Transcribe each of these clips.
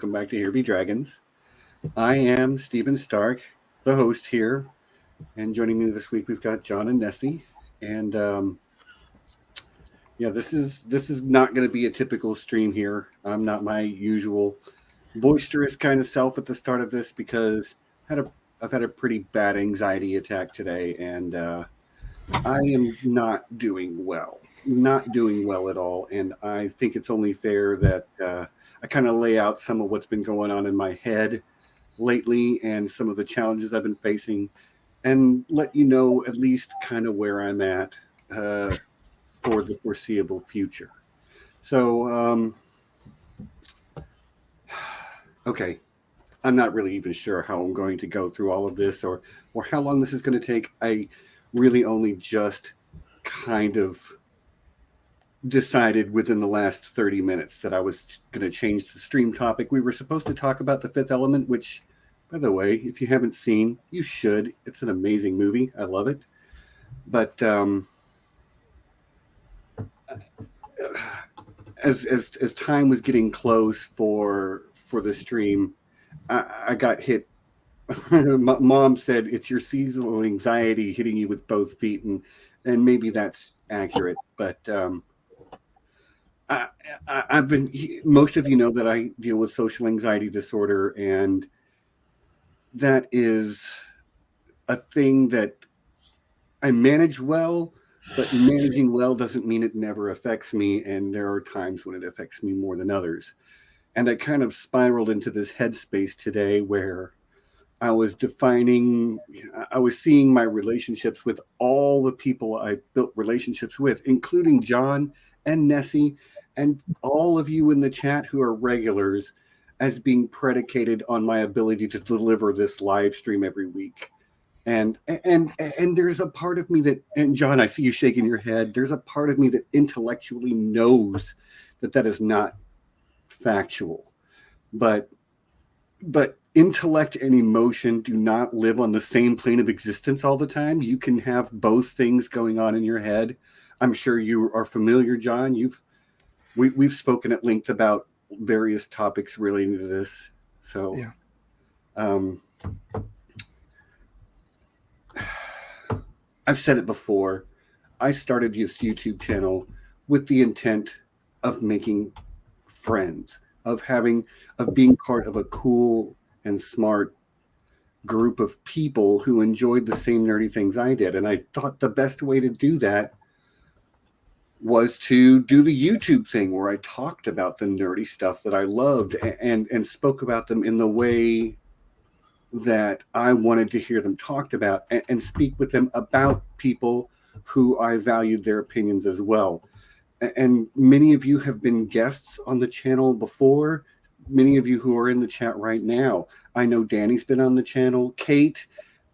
welcome back to Here Be Dragons. I am Stephen Stark, the host here, and joining me this week we've got John and Nessie. And this is not going to be a typical stream here. I'm not my usual boisterous kind of self at the start of this because I've had a pretty bad anxiety attack today, and I am not doing well. Not doing well at all, and I think it's only fair that I kind of lay out some of what's been going on in my head lately and some of the challenges I've been facing, and let you know at least kind of where I'm at for the foreseeable future. So, okay, I'm not really even sure how I'm going to go through all of this or how long this is going to take. I really only just kind of decided within the last 30 minutes that I was going to change the stream topic. We were supposed to talk about The Fifth Element, which, by the way, if you haven't seen, you should. It's an amazing movie. I love it. But as time was getting close for the stream, I got hit. Mom said it's your seasonal anxiety hitting you with both feet, and maybe that's accurate. But I've been. Most of you know that I deal with social anxiety disorder, and that is a thing that I manage well. But managing well doesn't mean it never affects me, and there are times when it affects me more than others. And I kind of spiraled into this headspace today where I was seeing my relationships with all the people I built relationships with, including John and Nessie and all of you in the chat who are regulars, as being predicated on my ability to deliver this live stream every week. And there's a part of me that, and John, I see you shaking your head, there's a part of me that intellectually knows that is not factual. But intellect and emotion do not live on the same plane of existence all the time. You can have both things going on in your head. I'm sure you are familiar, John. We've spoken at length about various topics relating to this. So, yeah. I've said it before. I started this YouTube channel with the intent of making friends, of being part of a cool and smart group of people who enjoyed the same nerdy things I did. And I thought the best way to do that was to do the YouTube thing where I talked about the nerdy stuff that I loved and spoke about them in the way that I wanted to hear them talked about, and speak with them about people who I valued their opinions as well. And many of you have been guests on the channel before. Many of you who are in the chat right now. I know Danny's been on the channel, Kate,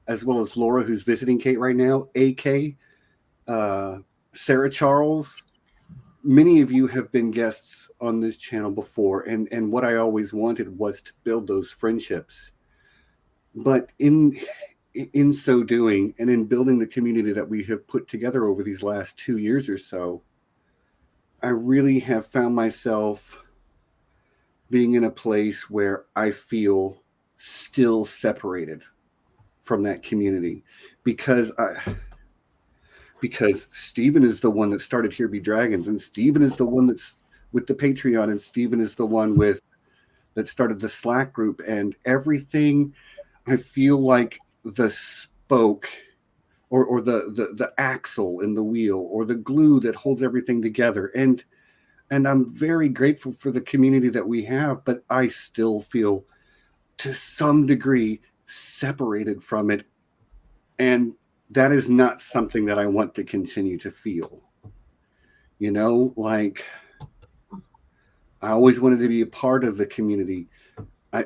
as well as Laura, who's visiting Kate right now, AK, Sarah Charles. Many of you have been guests on this channel before, and what I always wanted was to build those friendships. But in so doing, and in building the community that we have put together over these last 2 years or so, I really have found myself being in a place where I feel still separated from that community because Stephen is the one that started Here Be Dragons, and Stephen is the one that's with the Patreon, and Stephen is the one that started the Slack group, and everything. I feel like the spoke or the axle in the wheel or the glue that holds everything together. And I'm very grateful for the community that we have, but I still feel to some degree separated from it. And that is not something that I want to continue to feel. You know, like I always wanted to be a part of the community,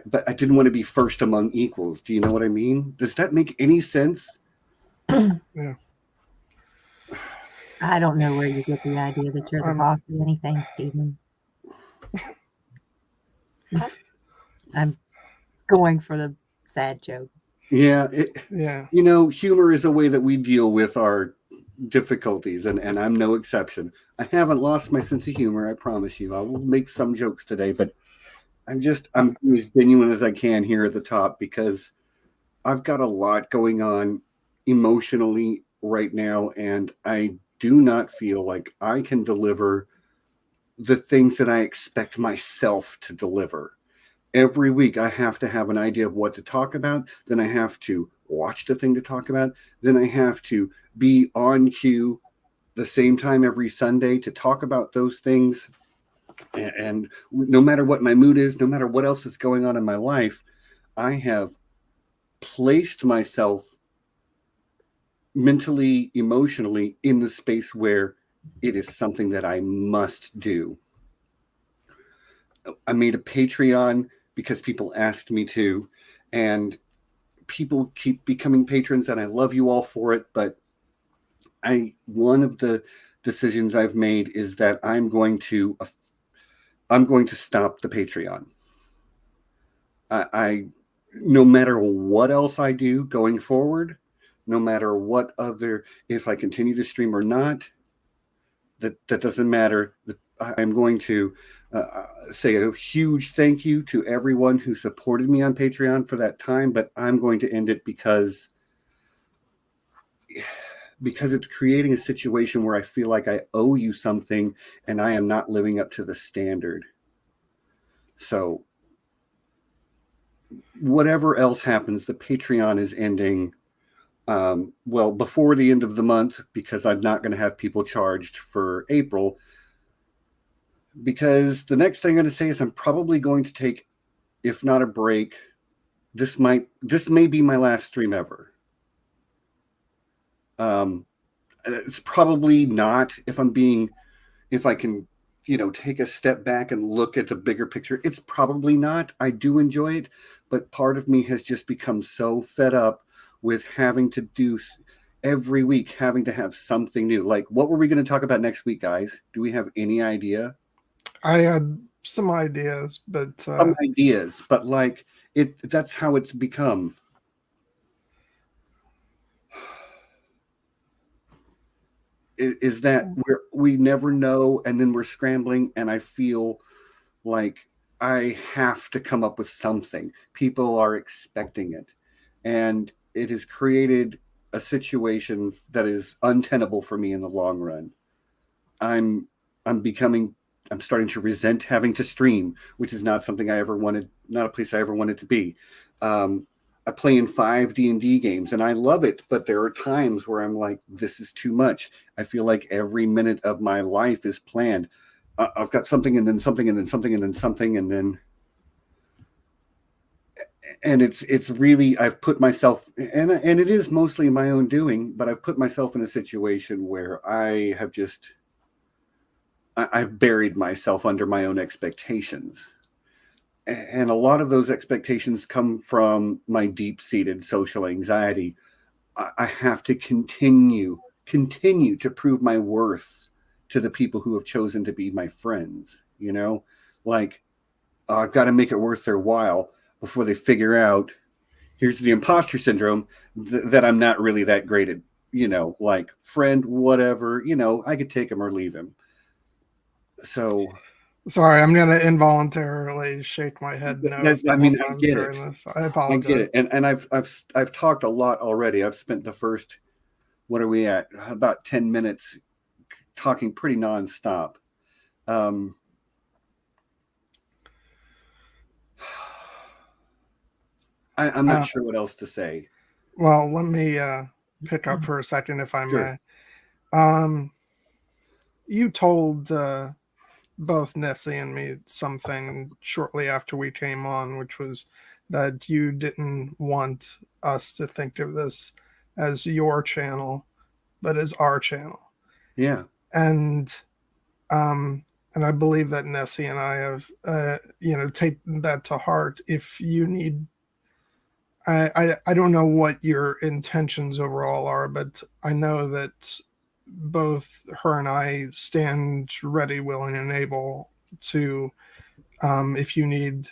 but I didn't want to be first among equals. Do you know what I mean? Does that make any sense? Yeah. I don't know where you get the idea that you're the boss of anything, Stephen. I'm going for the sad joke. Yeah. Yeah. You know, humor is a way that we deal with our difficulties, and I'm no exception. I haven't lost my sense of humor, I promise you. I will make some jokes today, but I'm being as genuine as I can here at the top because I've got a lot going on emotionally right now, and I do not feel like I can deliver the things that I expect myself to deliver. Every week I have to have an idea of what to talk about, then I have to watch the thing to talk about, then I have to be on cue the same time every Sunday to talk about those things. And no matter what my mood is, no matter what else is going on in my life, I have placed myself mentally, emotionally in the space where it is something that I must do. I made a Patreon because people asked me to, and people keep becoming patrons, and I love you all for it. But one of the decisions I've made is that I'm going to stop the Patreon. I no matter what else I do going forward, no matter what other, if I continue to stream or not, that doesn't matter. I'm going to say a huge thank you to everyone who supported me on Patreon for that time, but I'm going to end it because it's creating a situation where I feel like I owe you something and I am not living up to the standard. So whatever else happens, the Patreon is ending before the end of the month, because I'm not going to have people charged for April. Because the next thing I'm going to say is I'm probably going to take, if not a break, this may be my last stream ever. It's probably not, if I can, take a step back and look at the bigger picture. It's probably not. I do enjoy it, but part of me has just become so fed up with having to do every week, having to have something new. Like, what were we going to talk about next week, guys? Do we have any idea? I had some ideas, but like that's how it's become. Is that we never know, and then we're scrambling, and I feel like I have to come up with something. People are expecting it, and it has created a situation that is untenable for me in the long run. I'm starting to resent having to stream, which is not something I ever wanted, not a place I ever wanted to be. I play in 5 D&D games and I love it, but there are times where I'm like, this is too much. I feel like every minute of my life is planned. I've got something and then something and then something and then something and it's really, I've put myself, and it is mostly my own doing, but I've put myself in a situation where I've buried myself under my own expectations. And a lot of those expectations come from my deep-seated social anxiety. I have to continue to prove my worth to the people who have chosen to be my friends, like I've got to make it worth their while before they figure out, here's the imposter syndrome, that I'm not really that great at, like friend, whatever, I could take him or leave him. So sorry, I'm going to involuntarily shake my head no. I get it. This. I apologize. I get it. And I've talked a lot already. I've spent the first, what are we at? About 10 minutes talking pretty nonstop. I'm not sure what else to say. Well, let me pick up for a second, if I may. You told both Nessie and me something shortly after we came on, which was that you didn't want us to think of this as your channel, but as our channel. Yeah. And I believe that Nessie and I have, taken that to heart. If you need, I don't know what your intentions overall are, but I know that both her and I stand ready, willing, and able to, if you need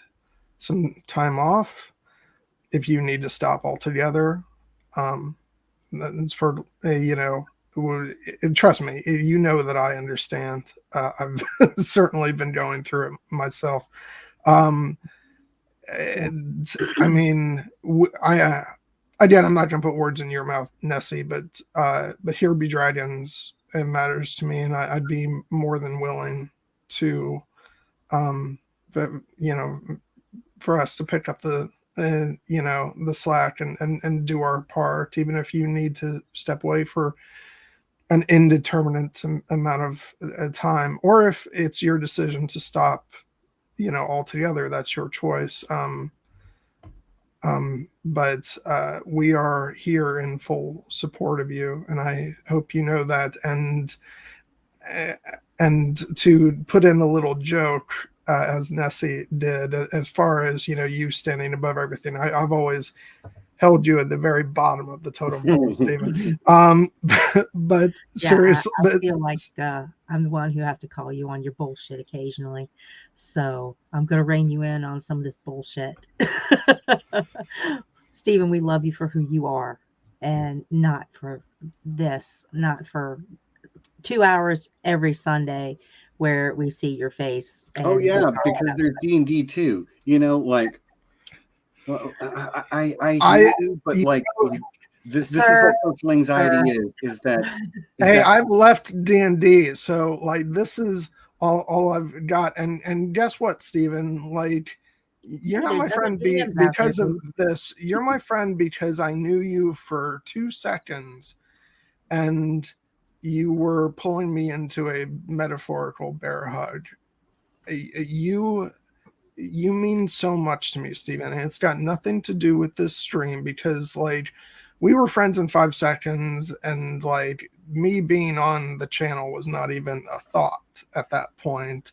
some time off, if you need to stop altogether, that's for, trust me, that I understand. I've certainly been going through it myself. I mean, again, I'm not going to put words in your mouth, Nessie, but here be dragons. It matters to me, and I'd be more than willing to, for us to pick up the slack and do our part, even if you need to step away for an indeterminate amount of time, or if it's your decision to stop, altogether, that's your choice. But we are here in full support of you, and I hope you know that. And to put in the little joke, as Nessie did, as far as you standing above everything, I've always held you at the very bottom of the totem pole, Stephen. But Yeah, seriously, I feel like I'm the one who has to call you on your bullshit occasionally, so I'm gonna rein you in on some of this bullshit. Stephen, we love you for who you are, and not for this, not for 2 hours every Sunday where we see your face. Oh yeah, because there's D&D too. Like, well, I hear you, but like this is what social anxiety is that. Hey, I've left D&D, so like this is all I've got. And guess what, Stephen? Like, you're not my friend because of this. You're my friend because I knew you for 2 seconds, and you were pulling me into a metaphorical bear hug. You mean so much to me, Stephen, and it's got nothing to do with this stream, because like we were friends in 5 seconds, and like me being on the channel was not even a thought at that point.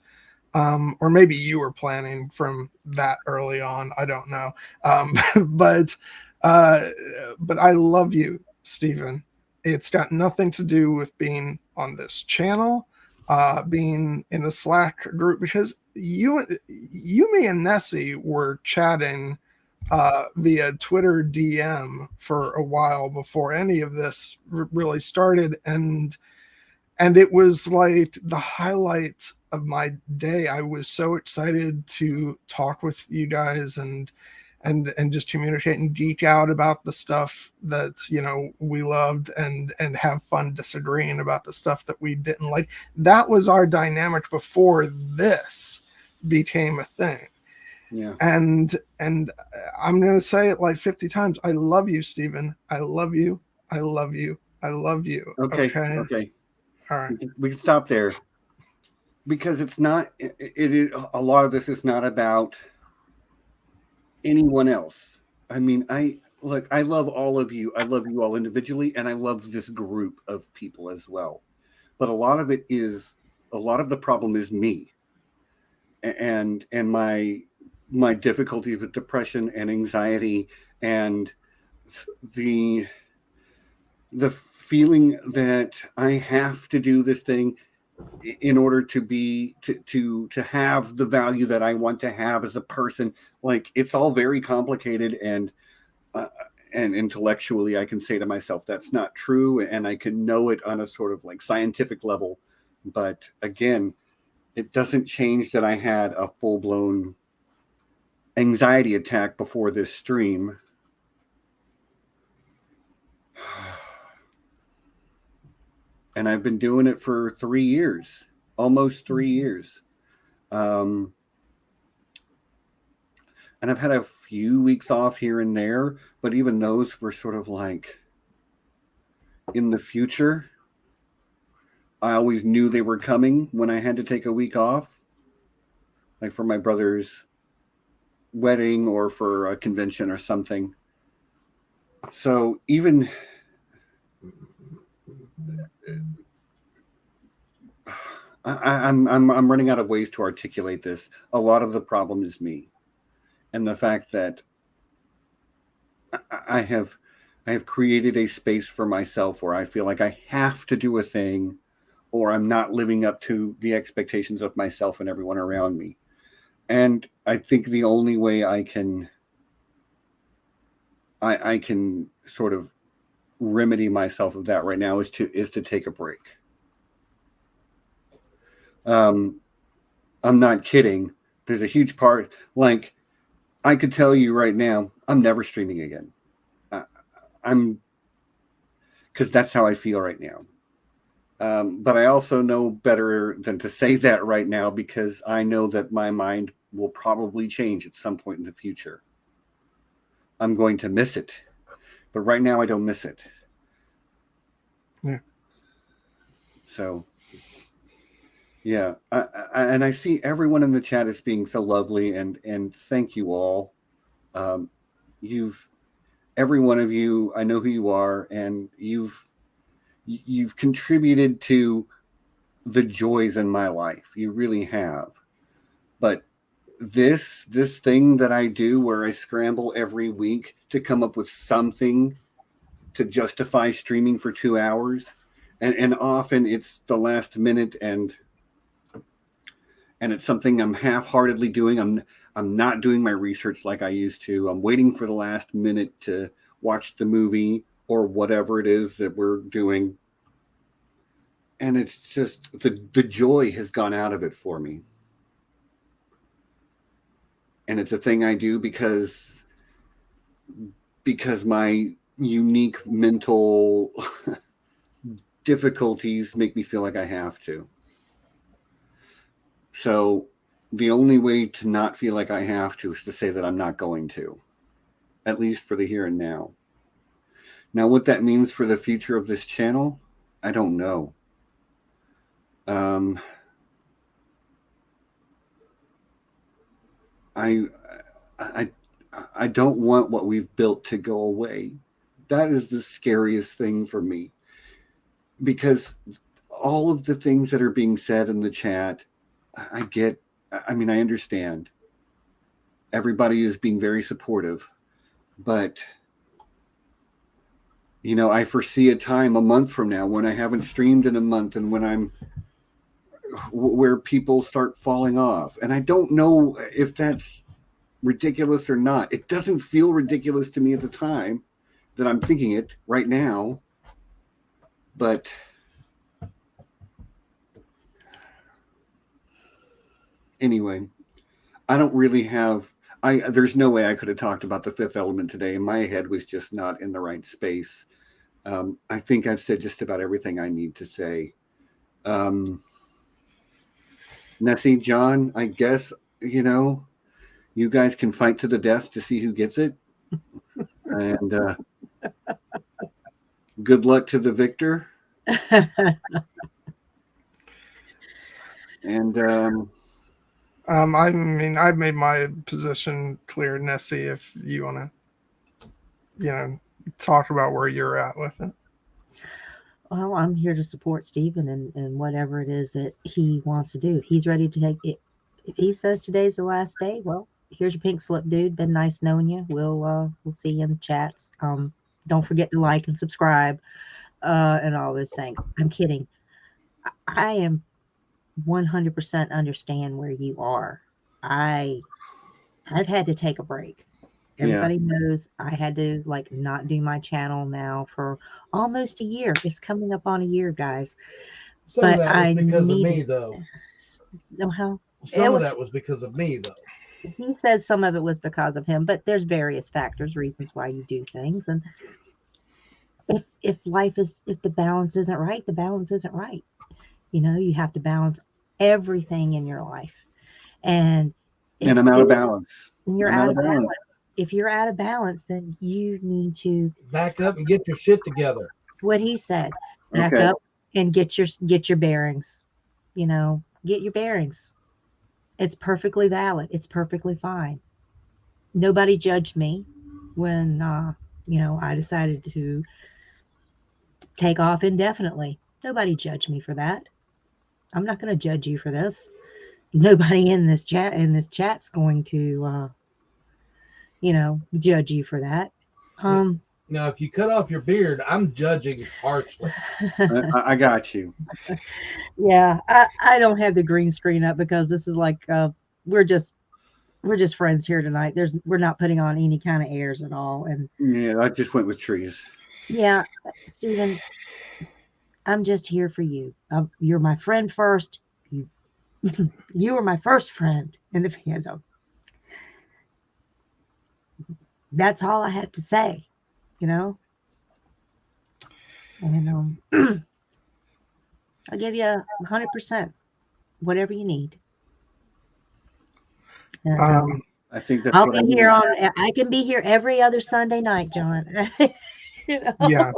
Or maybe you were planning from that early on. I don't know. But I love you, Stephen. It's got nothing to do with being on this channel, being in a Slack group, because you, me, and Nessie were chatting via Twitter DM for a while before any of this really started, and it was like the highlight of my day. I was so excited to talk with you guys and just communicate and geek out about the stuff that we loved, and have fun disagreeing about the stuff that we didn't like. That was our dynamic before this became a thing. Yeah. And I'm gonna say it like 50 times. I love you, Stephen. I love you. I love you. I love you. Okay. All right. We can stop there, because it's not. A lot of this is not about anyone else. I mean, I love all of you. I love you all individually, and I love this group of people as well. But a lot of the problem is me, and my difficulties with depression and anxiety, and the feeling that I have to do this thing in order to have the value that I want to have as a person. Like, it's all very complicated, and intellectually I can say to myself that's not true, and I can know it on a sort of like scientific level. But again, it doesn't change that I had a full-blown anxiety attack before this stream. And I've been doing it for 3 years, almost 3 years. And I've had a few weeks off here and there, but even those were sort of like in the future. I always knew they were coming when I had to take a week off, like for my brother's wedding or for a convention or something. So even I'm running out of ways to articulate this. A lot of the problem is me, and the fact that I have created a space for myself where I feel like I have to do a thing, or I'm not living up to the expectations of myself and everyone around me. And I think the only way I can sort of remedy myself of that right now is to take a break. I'm not kidding. There's a huge part, like I could tell you right now, I'm never streaming again. I'm because that's how I feel right now. But I also know better than to say that right now because I know that my mind will probably change at some point in the future. I'm going to miss it. But right now I don't miss it. Yeah. So, yeah. And I see everyone in the chat as being so lovely, and thank you all. Every one of you, I know who you are, and you've contributed to the joys in my life. You really have. But this thing that I do where I scramble every week to come up with something to justify streaming for 2 hours, and often it's the last minute, and it's something I'm half-heartedly doing. I'm not doing my research like I used to. I'm waiting for the last minute to watch the movie or whatever it is that we're doing. And it's just the joy has gone out of it for me. And it's a thing I do because my unique mental difficulties make me feel like I have to. So the only way to not feel like I have to is to say that I'm not going to, at least for the here and now. Now, what that means for the future of this channel, I don't know. I don't want what we've built to go away. That is the scariest thing for me, because all of the things that are being said in the chat, I understand. Everybody is being very supportive, but I foresee a time a month from now when I haven't streamed in a month, and when where people start falling off. And I don't know if that's ridiculous or not. It doesn't feel ridiculous to me at the time that I'm thinking it right now. But anyway, I don't really have... there's no way I could have talked about the Fifth Element today. My head was just not in the right space. I think I've said just about everything I need to say. Nessie, John, I guess, you guys can fight to the death to see who gets it. And good luck to the victor. And I mean, I've made my position clear, Nessie, if you want to, talk about where you're at with it. Well, I'm here to support Stephen and whatever it is that he wants to do. He's ready to take it. If he says today's the last day, well, here's your pink slip, dude. Been nice knowing you. We'll see you in the chats. Don't forget to like and subscribe, and all those things. I'm kidding. I am 100% understand where you are. I've had to take a break. Everybody knows I had to not do my channel now for almost a year. It's coming up on a year, guys. Some of that was because of me, though. Some of that was because of me, though. He says some of it was because of him, but there's various factors, reasons why you do things. And if the balance isn't right, the balance isn't right. You have to balance everything in your life. And I'm out of balance. You're out of balance. If you're out of balance, then you need to back up and get your shit together. What he said, back up and get your bearings. Get your bearings. It's perfectly valid. It's perfectly fine. Nobody judged me when I decided to take off indefinitely. Nobody judged me for that. I'm not going to judge you for this. Nobody in this chat's going to judge you for that. Now, if you cut off your beard, I'm judging harshly. I got you. Yeah, I don't have the green screen up because this is we're just friends here tonight. We're not putting on any kind of airs at all. And yeah, I just went with trees. Yeah, Stephen, I'm just here for you. You're my friend first. You were my first friend in the fandom. that's all I have to say, you know. And I'll give you 100%, whatever you need. And, I think that's I'll what I be need. here I can be here every other Sunday night, John. You know? Yeah.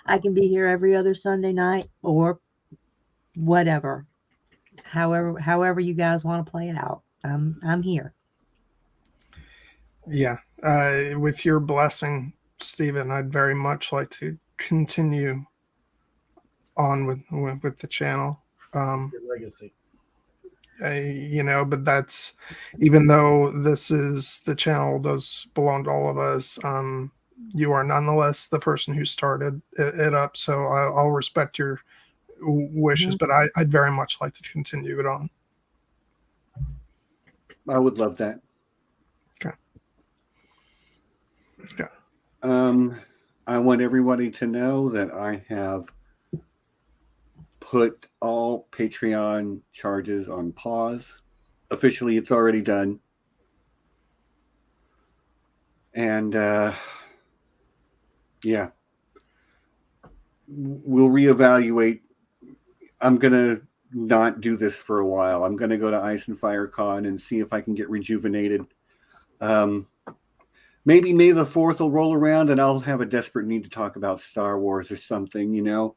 I can be here every other Sunday night or whatever. However you guys want to play it out. I'm here. Yeah. With your blessing, Stephen, I'd very much like to continue on with the channel. Your legacy. But that's, even though this is, the channel does belong to all of us, you are nonetheless the person who started it up. So I'll respect your wishes, but I'd very much like to continue it on. I would love that. Okay. Yeah. I want everybody to know that I have put all Patreon charges on pause. Officially, it's already done. And yeah, we'll reevaluate. I'm going to not do this for a while. I'm going to go to Ice and Fire Con and see if I can get rejuvenated. Maybe May the 4th will roll around and I'll have a desperate need to talk about Star Wars or something, you know.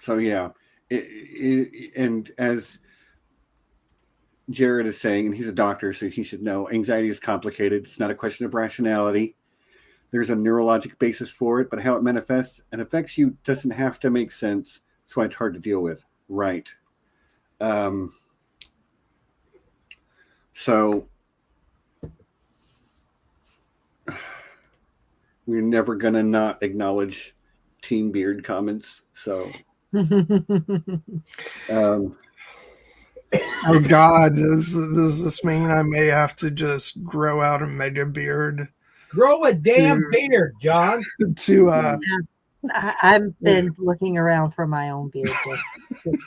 So yeah, and as Jared is saying, and he's a doctor, so he should know, anxiety is complicated. It's not a question of rationality. There's a neurologic basis for it, but how it manifests and affects you doesn't have to make sense. That's why it's hard to deal with. Right. So we're never going to not acknowledge Team Beard comments. So, oh God, does this mean I may have to just grow out a mega beard? Grow a damn beard, John. I've been looking around for my own beard just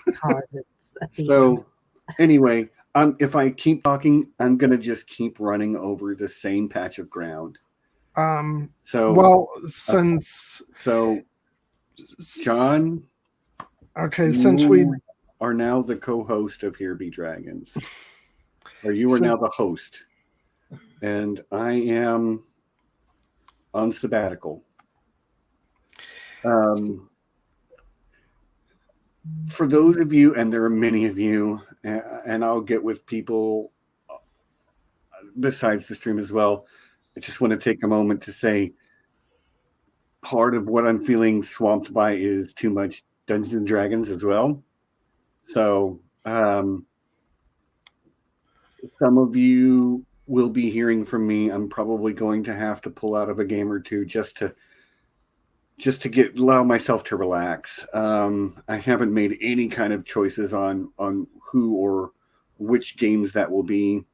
because it's a theme. So anyway, if I keep talking, I'm gonna just keep running over the same patch of ground. So John, okay, since we are now the co-host of Here Be Dragons, or you are now the host, and I am on sabbatical. For those of you, and there are many of you, and I'll get with people besides the stream as well, I just want to take a moment to say part of what I'm feeling swamped by is too much Dungeons and Dragons as well. So some of you will be hearing from me. I'm probably going to have to pull out of a game or two just to allow myself to relax. I haven't made any kind of choices on who or which games that will be,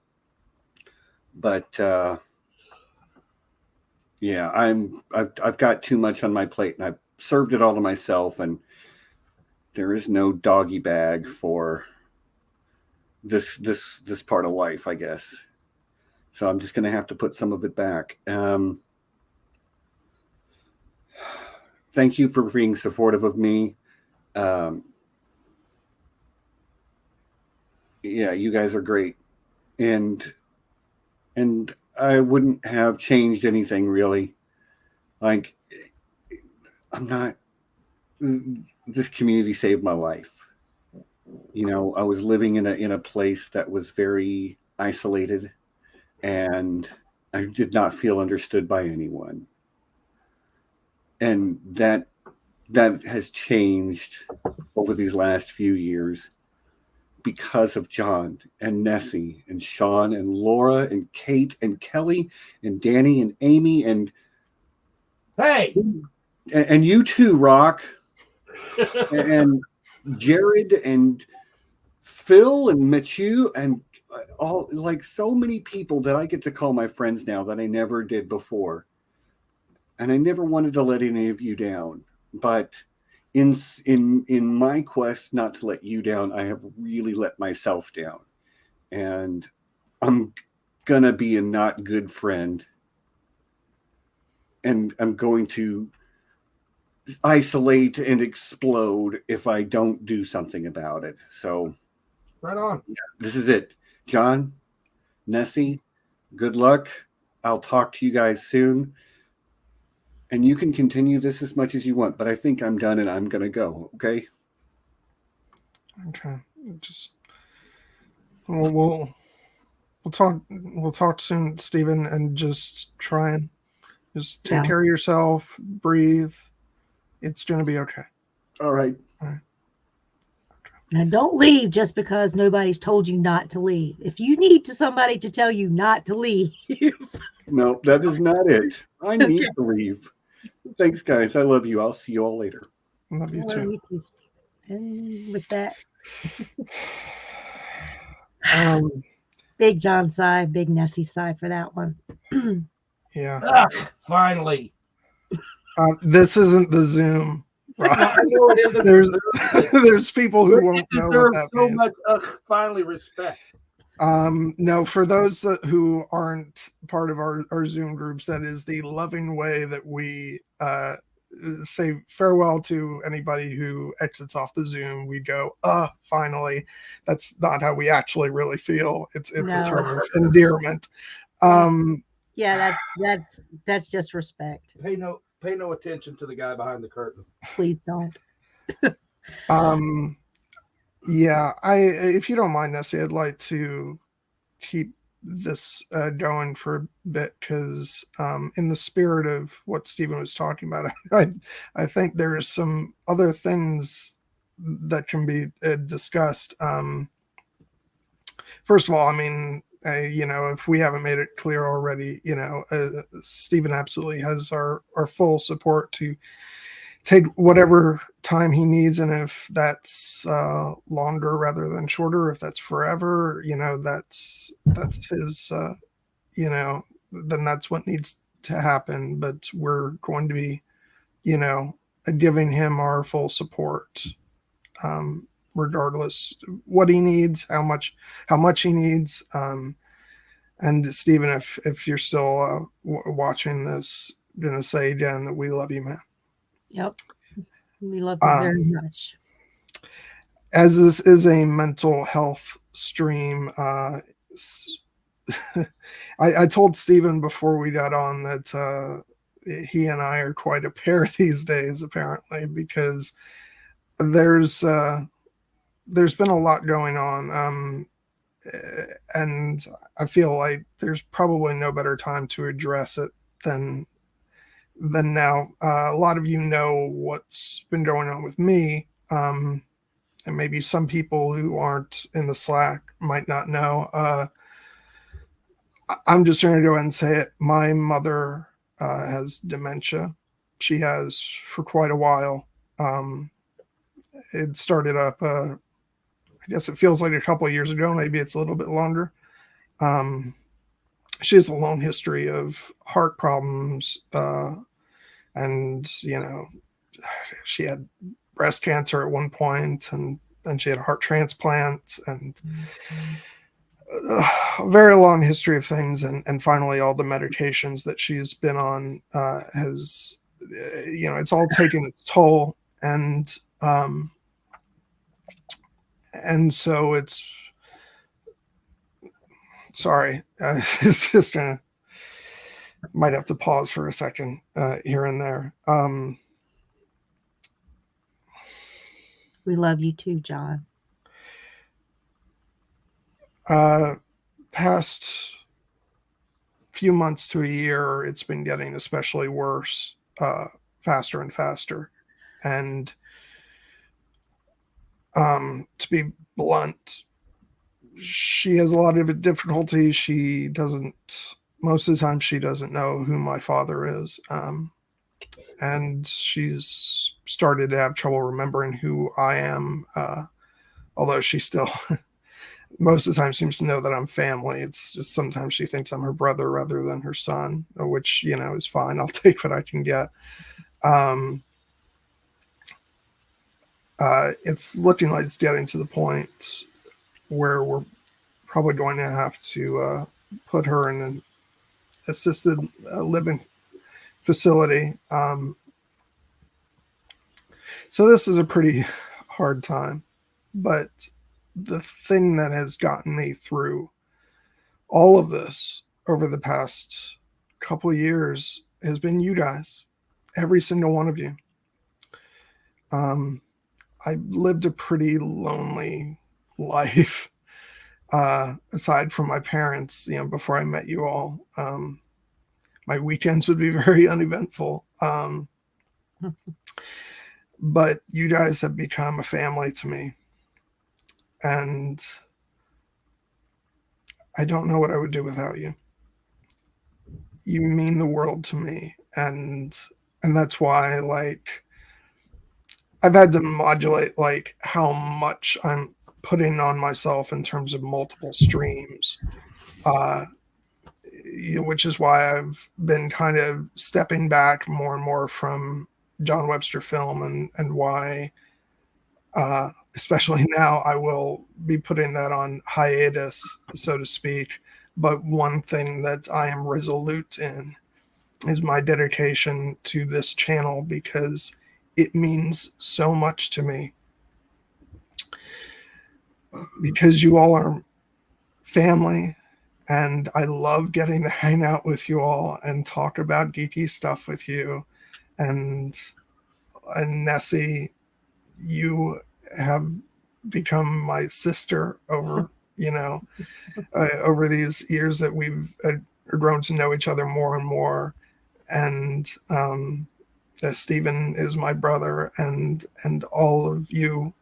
but yeah, I've got too much on my plate, and I've served it all to myself, and there is no doggy bag for this part of life, I guess. So I'm just going to have to put some of it back. Thank you for being supportive of me. Yeah, you guys are great. And I wouldn't have changed anything really. Like, this community saved my life. You know, I was living in a place that was very isolated, and I did not feel understood by anyone. And that has changed over these last few years because of John and Nessie and Sean and Laura and Kate and Kelly and Danny and Amy and you too, Rock, and Jared and Phil and Matthew and all, like, so many people that I get to call my friends now that I never did before. And I never wanted to let any of you down. But in my quest not to let you down, I have really let myself down, and I'm gonna be a not good friend, and I'm going to isolate and explode if I don't do something about it. So Right on. this is it. John, Nessie, good luck. I'll talk to you guys soon. And you can continue this as much as you want, but I think I'm done and I'm going to go. Okay. Okay. Just we'll talk soon, Stephen, and just try and just take Yeah. care of yourself, breathe. It's going to be okay. All right. Now, don't leave just because nobody's told you not to leave. If you need somebody to tell you not to leave. No, that is not it. I need to leave. Thanks, guys. I love you. I'll see you all later. Love you too. You too, Stephen. And with that, big John sigh, big Nessie sigh for that one. Yeah. Finally. This isn't the Zoom. Right? I know it isn't. There's people who won't know what that so means. much finally respect. No, for those who aren't part of our Zoom groups, that is the loving way that we say farewell to anybody who exits off the Zoom. We go, finally. That's not how we actually really feel. It's a term of endearment. Yeah, that's just respect. Pay no attention to the guy behind the curtain. Please don't. Yeah, if you don't mind, Nessie, I'd like to keep this going for a bit, because in the spirit of what Stephen was talking about, I think there are some other things that can be discussed. First of all, I mean, if we haven't made it clear already, Stephen absolutely has our full support to take whatever time he needs, and if that's longer rather than shorter, if that's forever, that's his, then that's what needs to happen. But we're going to be, giving him our full support, regardless what he needs, how much he needs. And Stephen, if you're still watching this, I'm gonna say again that we love you, man. Yep. We love you very much. As this is a mental health stream, I told Stephen before we got on that he and I are quite a pair these days, apparently, because there's been a lot going on. And I feel like there's probably no better time to address it than now. A lot of you know what's been going on with me, and maybe some people who aren't in the Slack might not know. I'm just going to go ahead and say it. My mother has dementia. She has for quite a while. It started up, I guess it feels like a couple of years ago. Maybe it's a little bit longer. She has a long history of heart problems, and she had breast cancer at one point, and then she had a heart transplant, and a very long history of things, and finally all the medications that she's been on has, it's all taken its toll, and so it's sorry, it's just gonna might have to pause for a second here and there. We love you too, John. Past few months to a year, it's been getting especially worse, faster and faster. And to be blunt, she has a lot of difficulty. Most of the time, she doesn't know who my father is. And she's started to have trouble remembering who I am, although she still most of the time seems to know that I'm family. It's just sometimes she thinks I'm her brother rather than her son, which, is fine. I'll take what I can get. it's looking like it's getting to the point where we're probably going to have to put her in an assisted living facility. So this is a pretty hard time, but the thing that has gotten me through all of this over the past couple of years has been you guys, every single one of you. I lived a pretty lonely life, aside from my parents, before I met you all. My weekends would be very uneventful. But you guys have become a family to me. And I don't know what I would do without you. You mean the world to me. And that's why, like, I've had to modulate, like, how much I'm putting on myself in terms of multiple streams, which is why I've been kind of stepping back more and more from John Webster film, and why, especially now, I will be putting that on hiatus, so to speak. But one thing that I am resolute in is my dedication to this channel, because it means so much to me. Because you all are family, and I love getting to hang out with you all and talk about geeky stuff with you. And Nessie, you have become my sister over, over these years that we've grown to know each other more and more. And Stephen is my brother, and all of you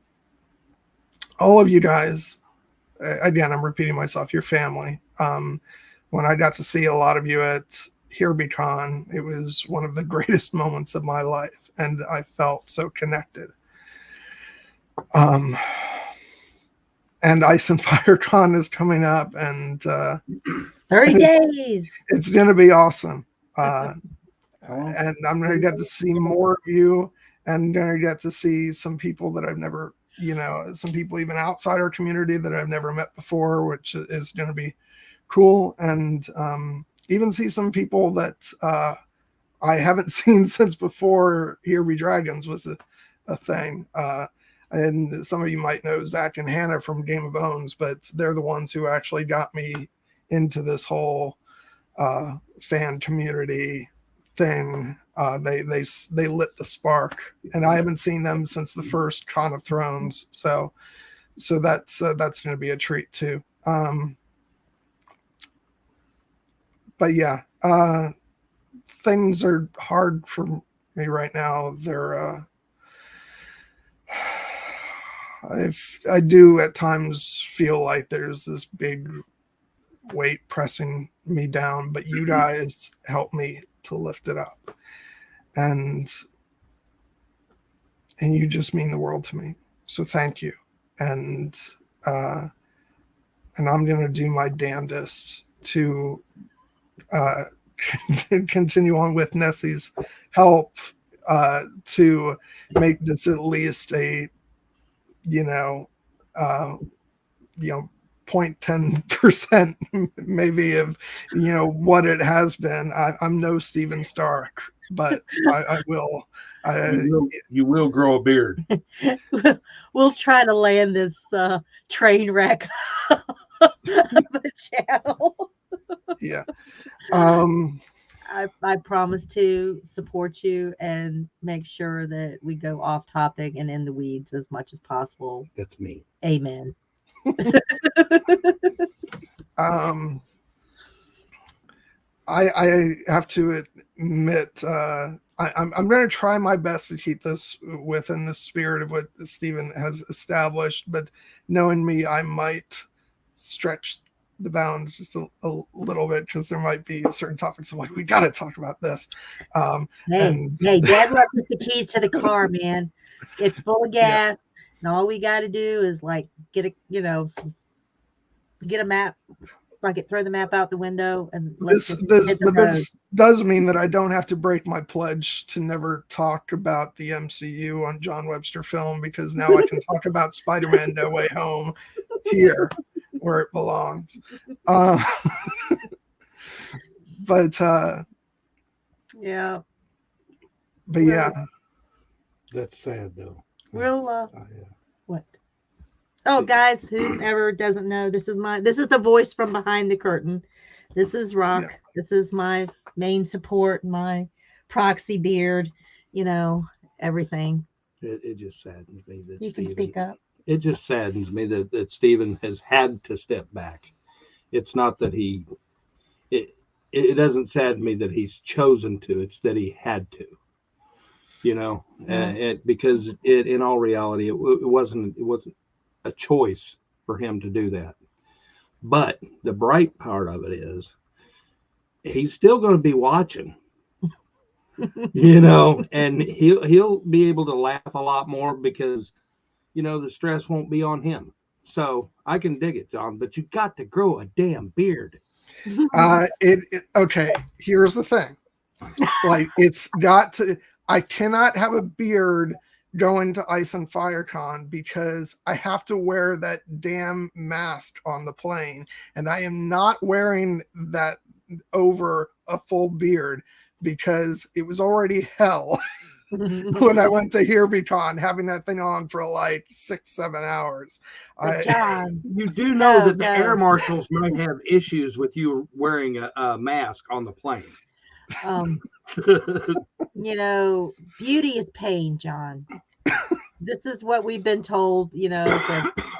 guys, again, I'm repeating myself, your family. When I got to see a lot of you at HereBeCon, it was one of the greatest moments of my life, and I felt so connected. And Ice and Fire Con is coming up, and 30 days. It's going to be awesome. And I'm going to get to see more of you, and going to get to see some people that I've never, some people even outside our community that I've never met before, which is going to be cool. And even see some people that I haven't seen since before Here Be Dragons was a thing. And some of you might know Zach and Hannah from Game of Owns, but they're the ones who actually got me into this whole fan community thing. They lit the spark, and I haven't seen them since the first Con of Thrones. So that's going to be a treat too. But yeah, things are hard for me right now. They're I do at times feel like there's this big weight pressing me down, but you guys help me to lift it up, and you just mean the world to me. So thank you. And I'm going to do my damnedest to continue on with Nessie's help to make this at least a 0.10% maybe of what it has been. I'm no Steven Stark, but I will. You will grow a beard. We'll try to land this train wreck of the channel. Yeah. I promise to support you and make sure that we go off topic and in the weeds as much as possible. That's me. Amen. I have to admit, I'm going to try my best to keep this within the spirit of what Stephen has established, but knowing me, I might stretch the bounds just a little bit, because there might be certain topics I'm like, we got to talk about this. Hey, Dad left us the keys to the car, man. It's full of gas, and all we got to do is like get a map throw the map out the window and let's This, just this, hit the but road. this does mean that I don't have to break my pledge to never talk about the MCU on John Webster film, because now I can talk about Spider-Man No Way Home here where it belongs. But Yeah. yeah, That's sad though. We'll Yeah. what? Oh, guys, whoever doesn't know, this is the voice from behind the curtain. This is Rock. Yeah. This is my main support, my proxy beard, everything. It just saddens me that You can Stephen, speak up. It just saddens me that Stephen has had to step back. It's not that it doesn't sadden me that he's chosen to, it's that he had to, because in all reality, it wasn't a choice for him to do that. But the bright part of it is he's still going to be watching, and he'll be able to laugh a lot more because, the stress won't be on him. So I can dig it, John, but you got to grow a damn beard. Okay, here's the thing. Like, I cannot have a beard going to Ice and Fire Con because I have to wear that damn mask on the plane, and I am not wearing that over a full beard because it was already hell when I went to HereBeCon, having that thing on for like 6-7 hours. John, you do know that the air marshals might have issues with you wearing a mask on the plane. Beauty is pain, John. This is what we've been told,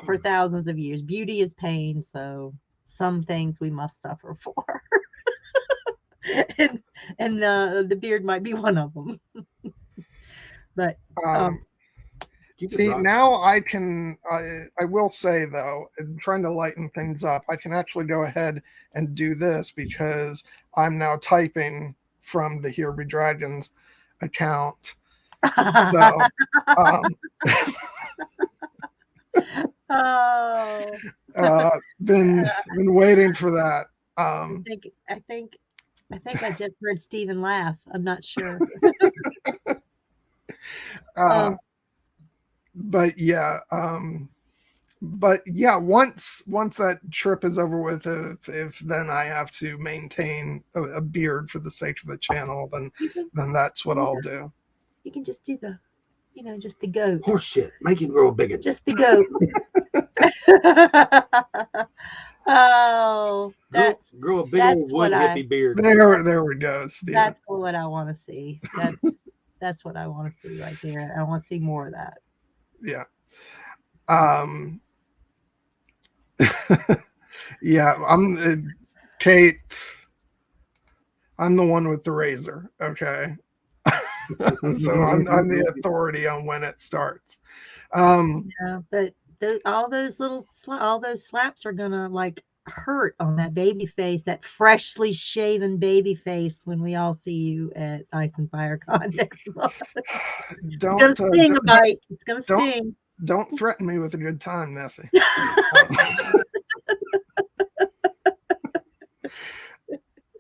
for thousands of years. Beauty is pain, so some things we must suffer for. and the beard might be one of them. But see, now I can. I will say though, in trying to lighten things up, I can actually go ahead and do this because I'm now typing from the Here Be Dragons account. So, been waiting for that. I think I just heard Stephen laugh. I'm not sure. But yeah, once that trip is over with, if then I have to maintain a beard for the sake of the channel, then that's what I'll do. You can just do the, just the goat. Horse shit, make him grow bigger. Just the goat. Oh, grow a big old wood hippie beard. There we go, Steve. That's what I want to see. That's what I want to see right there. I want to see more of that. Yeah. Yeah, I'm Kate. I'm the one with the razor. Okay. So I'm the authority on when it starts. Yeah, but all those slaps are gonna like hurt on that baby face, that freshly shaven baby face, when we all see you at Ice and Fire Con next month. It's gonna sting a bite. It's gonna sting. Don't threaten me with a good time, Nessie.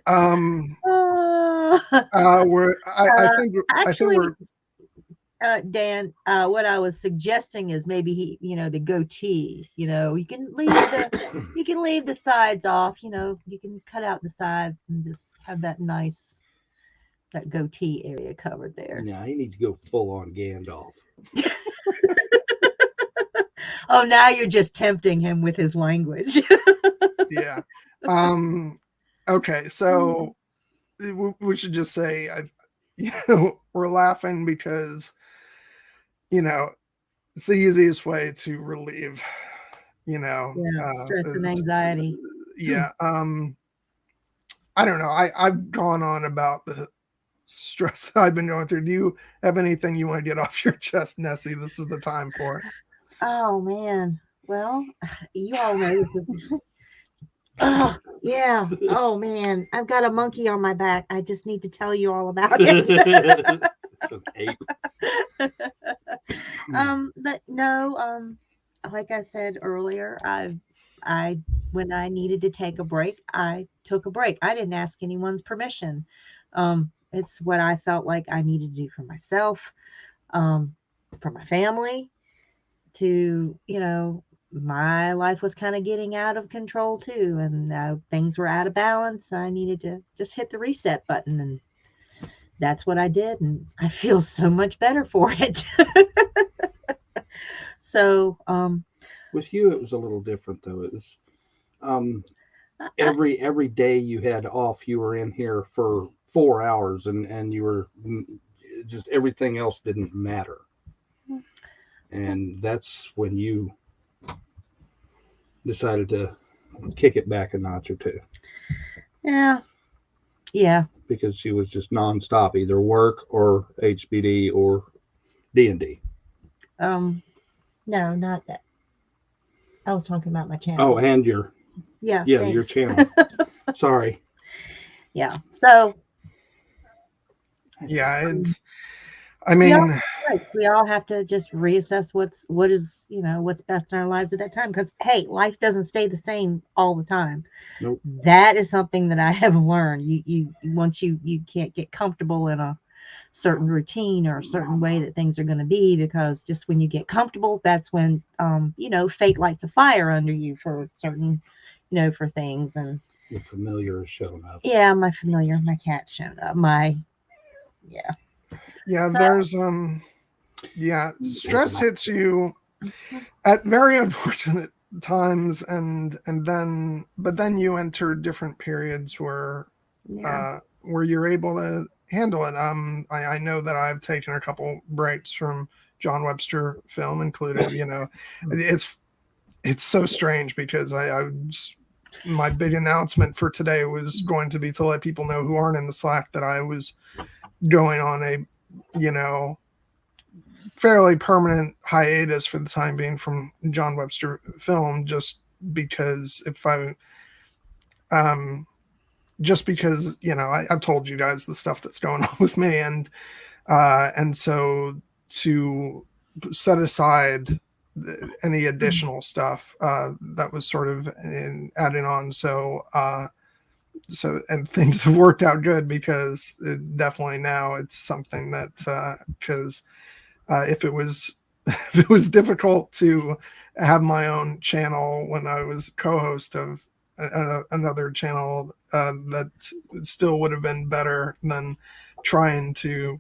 I think we're Dan, what I was suggesting is maybe the goatee. You can leave the sides off. You can cut out the sides and just have that goatee area covered there. Yeah, he needs to go full on Gandalf. Oh, now you're just tempting him with his language. Yeah. Okay, so we should just say, we're laughing because, it's the easiest way to relieve, stress and anxiety. Yeah. I don't know. I've gone on about the stress that I've been going through. Do you have anything you want to get off your chest, Nessie? This is the time for it. Oh man. Well, you all know this is oh yeah. Oh man. I've got a monkey on my back. I just need to tell you all about it. But no, like I said earlier, I when I needed to take a break, I took a break. I didn't ask anyone's permission. It's what I felt like I needed to do for myself, for my family, to, my life was kind of getting out of control too. And things were out of balance. I needed to just hit the reset button. And that's what I did. And I feel so much better for it. So, With you, it was a little different though. It was every day you had off, you were in here for 4 hours, and you were just everything else didn't matter. And that's when you decided to kick it back a notch or two. Yeah. Because she was just nonstop, either work or HBD or D&D. No, not that. I was talking about my channel. Oh, and your your channel. Sorry. Yeah. So. Yeah, I mean, we all have to just reassess what is what's best in our lives at that time, because hey, life doesn't stay the same all the time. Nope. That is something that I have learned. You once you can't get comfortable in a certain routine or a certain way that things are going to be, because just when you get comfortable, that's when fate lights a fire under you for certain for things. And your familiar is showing up. Yeah, my cat showed up. Yeah, there's stress hits you at very unfortunate times, and then you enter different periods where you're able to handle it. I know that I've taken a couple breaks from John Webster film included. It's so strange because my big announcement for today was going to be to let people know who aren't in the Slack that I was going on a fairly permanent hiatus for the time being from John Webster film, just because I've told you guys the stuff that's going on with me, and so to set aside any additional stuff that was sort of adding on, so and things have worked out good, because definitely now it's something that because if it was difficult to have my own channel when I was co-host of another channel, that still would have been better than trying to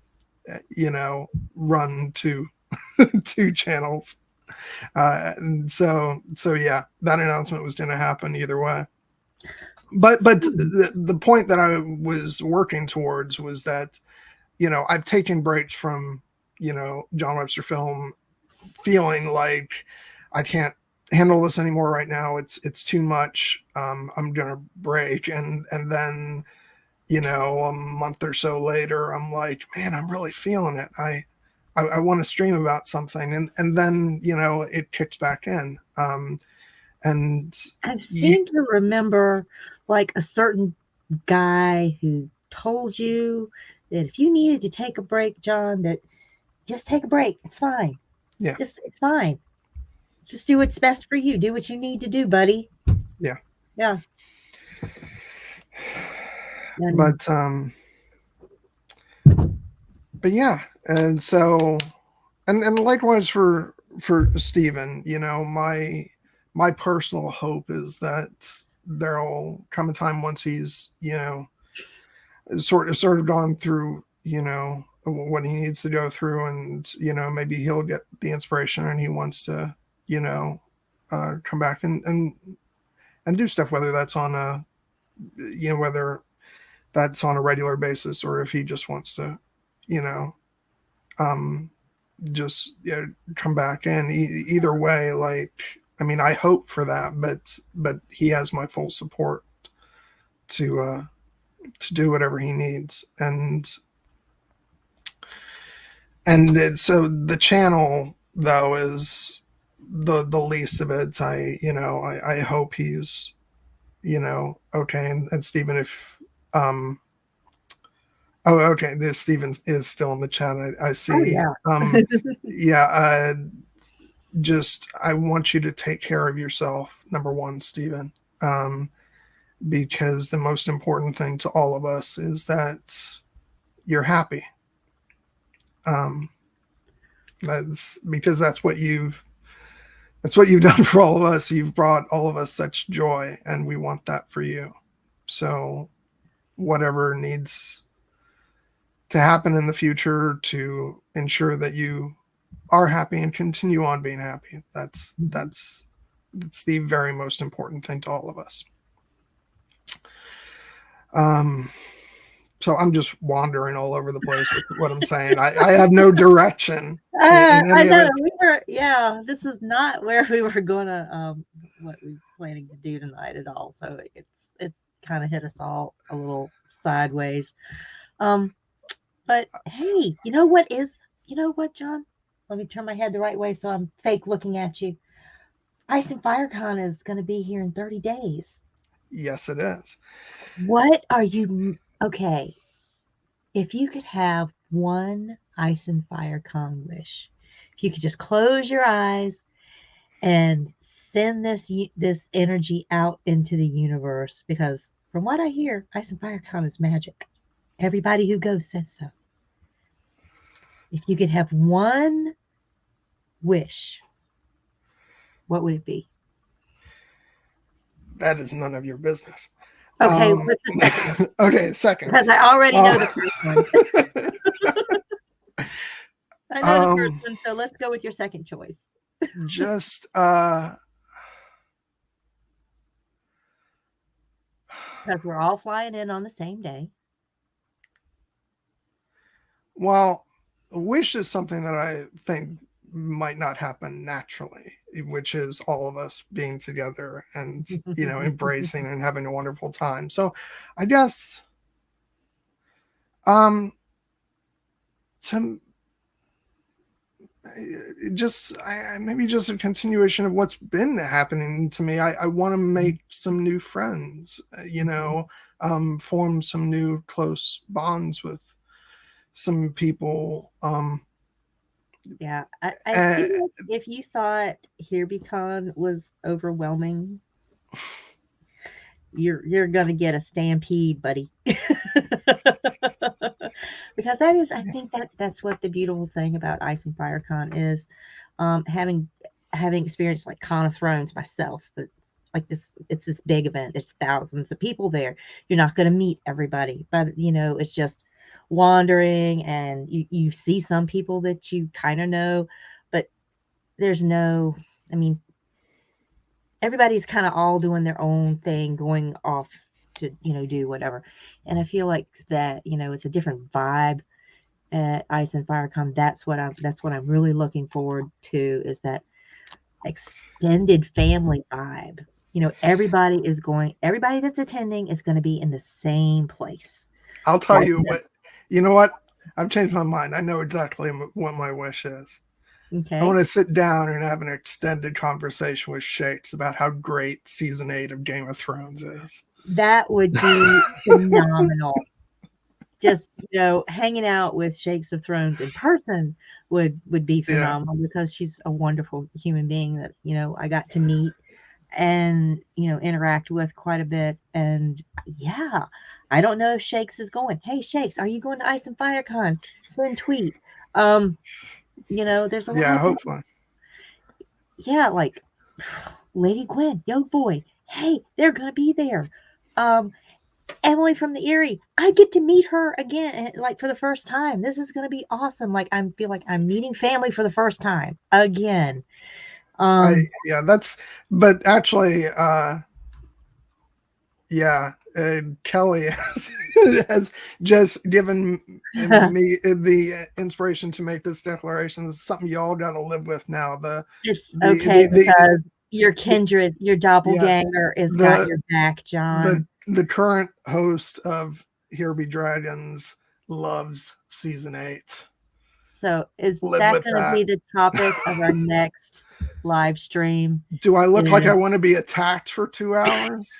run two channels, and so yeah, that announcement was going to happen either way. But the point that I was working towards was that I've taken breaks from John Webster film, feeling like I can't handle this anymore right now. It's too much. I'm gonna break, and then a month or so later, I'm like, man, I'm really feeling it. I want to stream about something, and then it kicks back in. And I seem to remember like a certain guy who told you that if you needed to take a break, John, that just take a break. It's fine. Yeah. It's fine. Just do what's best for you. Do what you need to do, buddy. Yeah. Yeah. But yeah, and so and likewise for Stephen, my personal hope is that there'll come a time once he's sort of gone through what he needs to go through, and maybe he'll get the inspiration and he wants to come back and do stuff, whether that's on a whether that's on a regular basis, or if he just wants to just come back in. Either way, like, I mean, I hope for that, but he has my full support to do whatever he needs. And so the channel though is the least of it. I hope he's okay. And Stephen, if oh, okay, this Stephen is still in the chat. I see. Oh, yeah. Just, I want you to take care of yourself. Number one, Stephen. because the most important thing to all of us is that you're happy. That's because that's what you've done for all of us. You've brought all of us such joy, and we want that for you. So whatever needs to happen in the future to ensure that you are happy and continue on being happy, that's the very most important thing to all of us. So I'm just wandering all over the place with what I'm saying. I have no direction. I know this is not where we were gonna what we were planning to do tonight at all. So it's kind of hit us all a little sideways. But hey, you know what, John? Let me turn my head the right way so I'm fake looking at you. Ice and Fire Con is going to be here in 30 days. Yes, it is. What are you... Okay, if you could have one Ice and Fire Con wish, if you could just close your eyes and send this energy out into the universe, because from what I hear, Ice and Fire Con is magic. Everybody who goes says so. If you could have one wish, what would it be? That is none of your business. Okay, what's the second? Okay, second. Because I already know the first one. I know the first one, so let's go with your second choice. Just because we're all flying in on the same day. Well, a wish is something that I think might not happen naturally, which is all of us being together and, embracing and having a wonderful time. So I guess maybe just a continuation of what's been happening to me. I want to make some new friends, form some new close bonds with some people. Yeah, I feel like if you thought HereBeCon was overwhelming, you're gonna get a stampede, buddy. Because I think that's what the beautiful thing about Ice and Fire Con is. Having experienced like Con of Thrones myself, it's this big event. There's thousands of people there. You're not gonna meet everybody, but it's just wandering, and you see some people that you kind of know, but there's no, everybody's kind of all doing their own thing, going off to do whatever. And I feel like that it's a different vibe at Ice and Fire Con. That's what I'm really looking forward to, is that extended family vibe. Everybody that's attending is going to be in the same place. I'll tell you what. You know what? I've changed my mind. I know exactly what my wish is. Okay. I want to sit down and have an extended conversation with Shakes about how great season 8 of Game of Thrones is. That would be phenomenal. Just, hanging out with Shakes of Thrones in person would be phenomenal, because she's a wonderful human being that, I got to meet and, interact with quite a bit. And yeah, I don't know if Shakes is going. Hey, Shakes, are you going to Ice and Fire Con? Send tweet. There's a lot. Yeah, hopefully. Yeah, like Lady Gwen, Yo Boy. Hey, they're gonna be there. Emily from the Eyrie. I get to meet her again, like for the first time. This is gonna be awesome. Like I feel like I'm meeting family for the first time again. But actually, Kelly has just given me the inspiration to make this declaration. It's something y'all got to live with now. Because your kindred, your doppelganger, got your back, John. The current host of Here Be Dragons loves season 8. So is that going to be the topic of our next live stream? Do I look like I want to be attacked for 2 hours?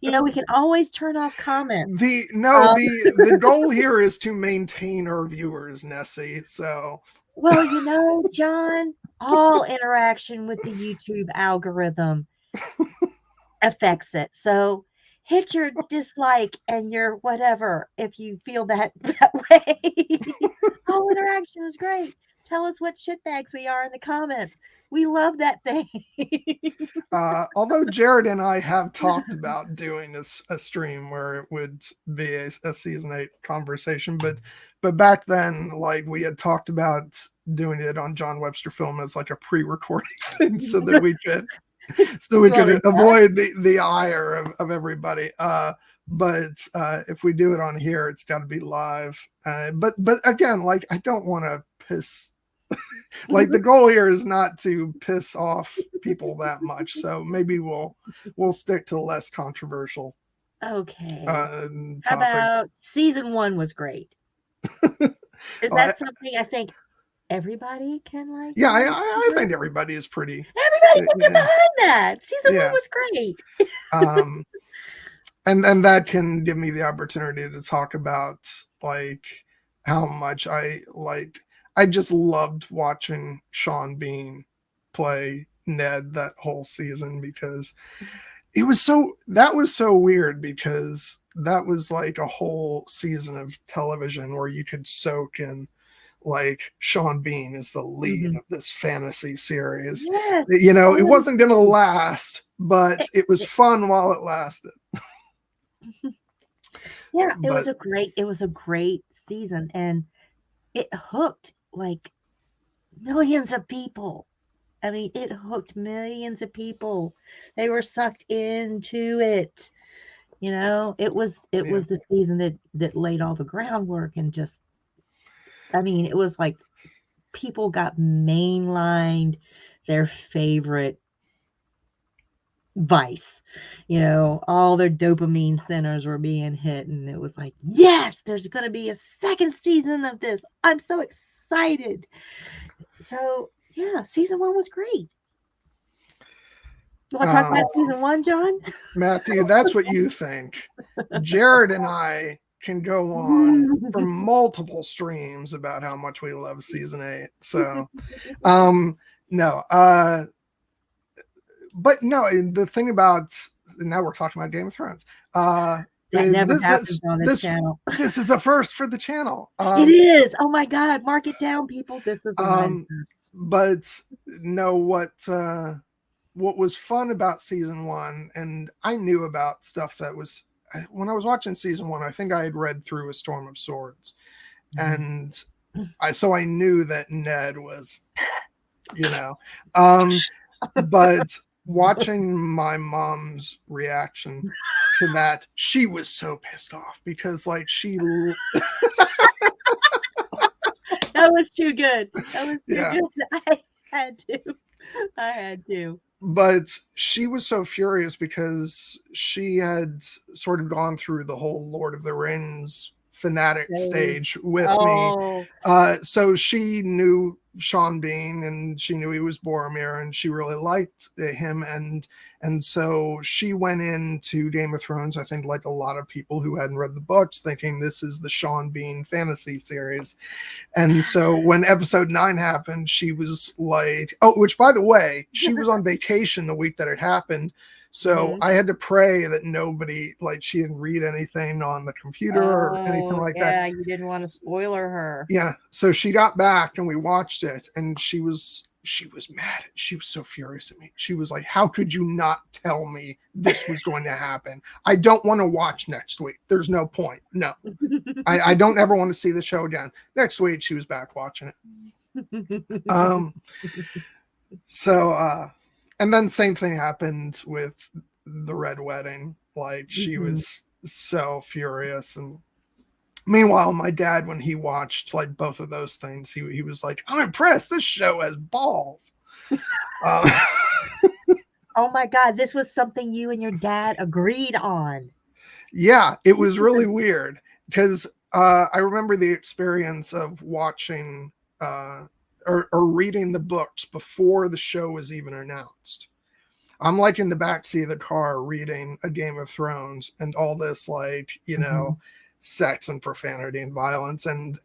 We can always turn off comments. The goal here is to maintain our viewers, Nessie. So well, John, all interaction with the YouTube algorithm affects it. So hit your dislike and your whatever if you feel that way. All interaction is great. Tell us what shitbags we are in the comments. We love that thing. Although Jared and I have talked about doing a stream where it would be a season 8 conversation, but back then, like, we had talked about doing it on John Webster Film as like a pre-recording thing, so that we could avoid the ire of everybody. But if we do it on here, it's got to be live. But again, like, I don't want to piss. Like, the goal here is not to piss off people that much, so maybe we'll stick to less controversial. Okay. How about season 1 was great? Is that something I think everybody can like? Yeah, I think everybody is pretty. Everybody can get behind that. Season 1 was great. And that can give me the opportunity to talk about like how much I just loved watching Sean Bean play Ned that whole season, because that was so weird, because that was like a whole season of television where you could soak in like Sean Bean is the lead of this fantasy series. Yes. It wasn't going to last, but it was fun while it lasted. Yeah, it was a great season, and it hooked like millions of people. I mean, it hooked millions of people. They were sucked into it. It was the season that laid all the groundwork, and just, I mean, it was like people got mainlined their favorite vice. All their dopamine centers were being hit, and it was like, yes, there's going to be a second season of this. I'm so excited. So yeah, season 1 was great. You want to talk about season 1, John? Matthew, that's what you think. Jared and I can go on for multiple streams about how much we love season 8. So, no. But no, the thing about, now we're talking about Game of Thrones. That never happens on this channel. This is a first for the channel. It is. Oh my God. Mark it down, people. This is the first. But no, what was fun about season 1, and I knew about stuff that was, when I was watching season 1, I think I had read through A Storm of Swords. And so I knew that Ned was, but watching my mom's reaction to that, she was so pissed off, because like that was too good. That was too good. I had to. But she was so furious because she had sort of gone through the whole Lord of the Rings fanatic stage with me. So she knew Sean Bean, and she knew he was Boromir, and she really liked him, and so she went into Game of Thrones, I think, like a lot of people who hadn't read the books, thinking this is the Sean Bean fantasy series. And so when episode 9 happened, she was like, which by the way, she was on vacation the week that it happened. So I had to pray that nobody, like, she didn't read anything on the computer or anything like that. Yeah, you didn't want to spoiler her. Yeah. So she got back and we watched it, and she was mad. She was so furious at me. She was like, how could you not tell me this was going to happen? I don't want to watch next week. There's no point. No. I don't ever want to see the show again. Next week, she was back watching it. And then same thing happened with the Red Wedding. Like, she was so furious. And meanwhile, my dad, when he watched like both of those things, he was like, I'm impressed. This show has balls. Oh my God, this was something you and your dad agreed on. Yeah, it was really weird, because I remember the experience of watching or reading the books before the show was even announced. I'm like in the backseat of the car reading A Game of Thrones, and all this, like, sex and profanity and violence and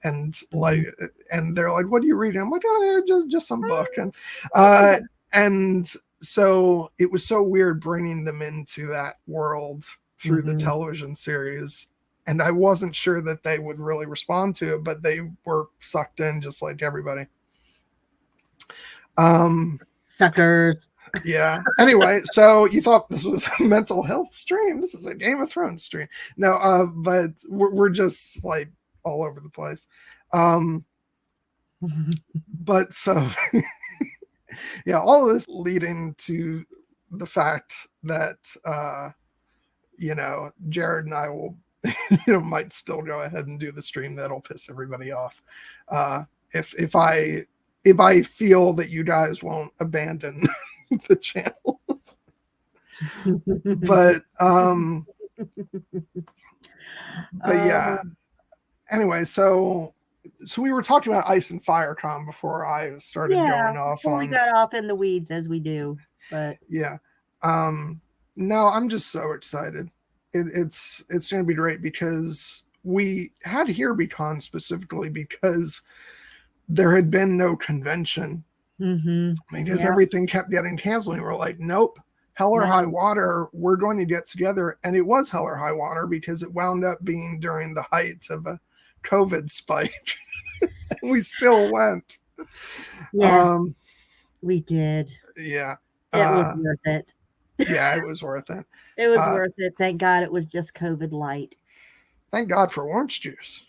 like, and they're like, what are you reading? I'm like, oh, yeah, just some book. And so it was so weird bringing them into that world through the television series. And I wasn't sure that they would really respond to it, but they were sucked in just like everybody. Suckers. Yeah. Anyway, so you thought this was a mental health stream. This is a Game of Thrones stream. No, but we're just like all over the place. But so, yeah, all of this leading to the fact that, Jared and I will, might still go ahead and do the stream. That'll piss everybody off. If I feel that you guys won't abandon the channel. but yeah. Anyway, so we were talking about Ice and Firecon before I started going off on. We got off in the weeds as we do, but yeah. No, I'm just so excited. It's going to be great because we had HereBeCon specifically because there had been no convention because everything kept getting canceled. And we're like, nope, hell or high water, we're going to get together. And it was hell or high water because it wound up being during the height of a COVID spike. And we still went. Yeah, we did. Yeah. It was worth it. Yeah, it was worth it. It was worth it. Thank God it was just COVID light. Thank God for orange juice.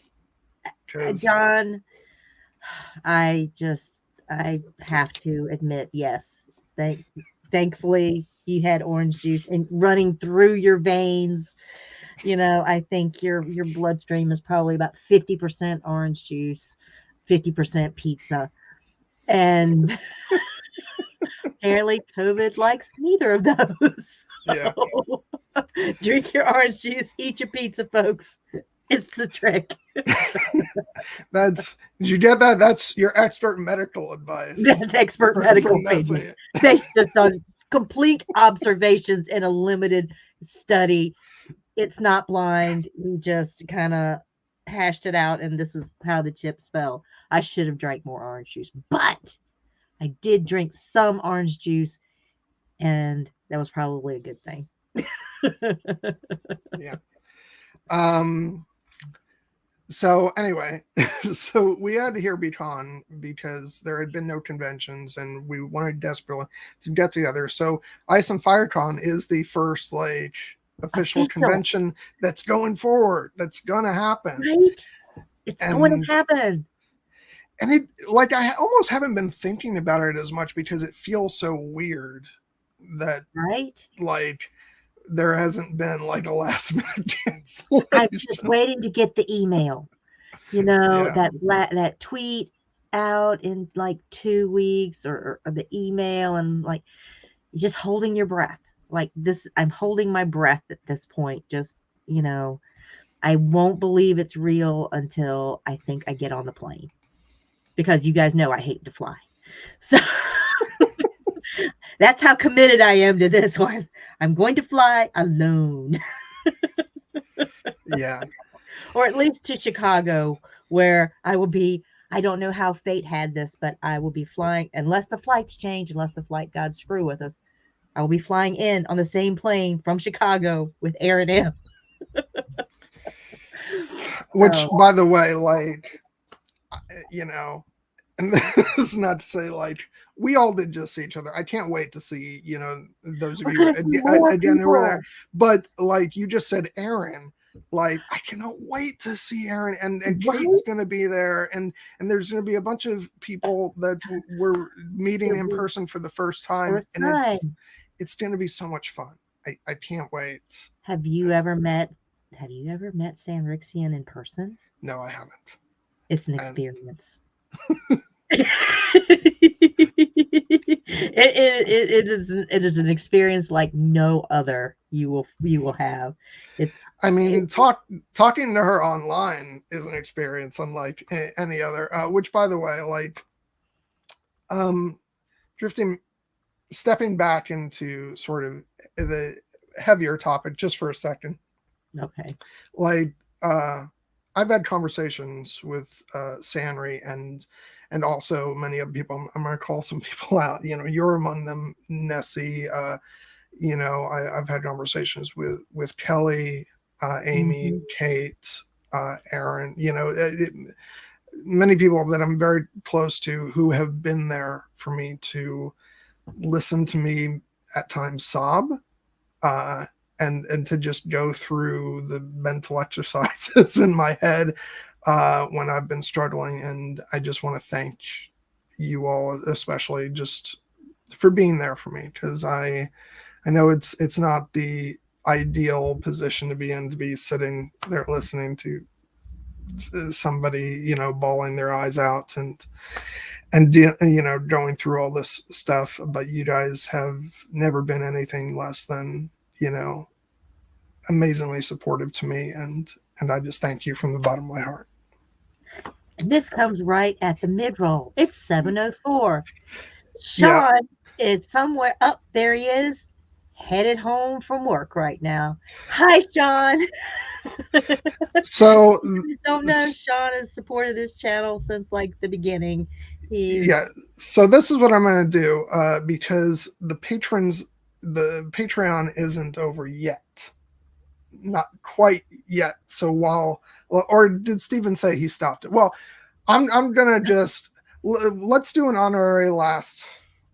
John, I have to admit, yes. Thankfully, you had orange juice and running through your veins. I think your bloodstream is probably about 50% orange juice, 50% pizza. And apparently COVID likes neither of those. Yeah. So, drink your orange juice, eat your pizza, folks. It's the trick. Did you get that? That's your expert medical advice. That's expert medical opinion. Based just on complete observations in a limited study. It's not blind. We just kind of hashed it out, and this is how the chips fell. I should have drank more orange juice, but I did drink some orange juice, and that was probably a good thing. Yeah. So anyway, so we had to HereBeCon because there had been no conventions and we wanted desperately to get together. So Ice and Firecon is the first official convention that's going forward. That's going to happen. Right? It's going to happen. And I almost haven't been thinking about it as much because it feels so weird that there hasn't been a last minute cancellation. I'm just waiting to get the email. That tweet out in 2 weeks or the email and just holding your breath. This, I'm holding my breath at this point. Just, I won't believe it's real until I think I get on the plane. Because you guys know I hate to fly. So that's how committed I am to this one. I'm going to fly alone. Yeah. Or at least to Chicago, where I will be. I don't know how fate had this, but I will be flying, unless the flights change, unless the flight gods screw with us. I will be flying in on the same plane from Chicago with Aaron M. Which, by the way, and this is not to say we all did just see each other. I can't wait to see, those of you again who were there. But you just said Aaron, I cannot wait to see Aaron and Kate's going to be there. And there's going to be a bunch of people that we're meeting in person for the first time. It's going to be so much fun. I can't wait. Have you ever met Sam Rixian in person? No, I haven't. It's an experience. It is an experience like no other you will have. Talking to her online is an experience unlike any other. Which, by the way, stepping back into sort of the heavier topic just for a second. Okay. I've had conversations with Sanri and also many other people. I'm going to call some people out. You're among them, Nessie. I've had conversations with Kelly, Amy, Kate, Aaron. Many people that I'm very close to who have been there for me to listen to me at times sob, and to just go through the mental exercises in my head when I've been struggling. And I just want to thank you all, especially just for being there for me, because I know it's not the ideal position to be in, to be sitting there listening to somebody bawling their eyes out and going through all this stuff. But you guys have never been anything less than amazingly supportive to me, and I just thank you from the bottom of my heart. This comes right at the mid-roll. It's 7:04. Sean is somewhere up there. He is headed home from work right now. Hi, Sean. So you don't know, Sean has supported this channel since like the beginning. So this is what I'm going to do, because the Patreon isn't over yet, not quite yet. So or did Stephen say he stopped it? Well, I'm going to just let's do an honorary last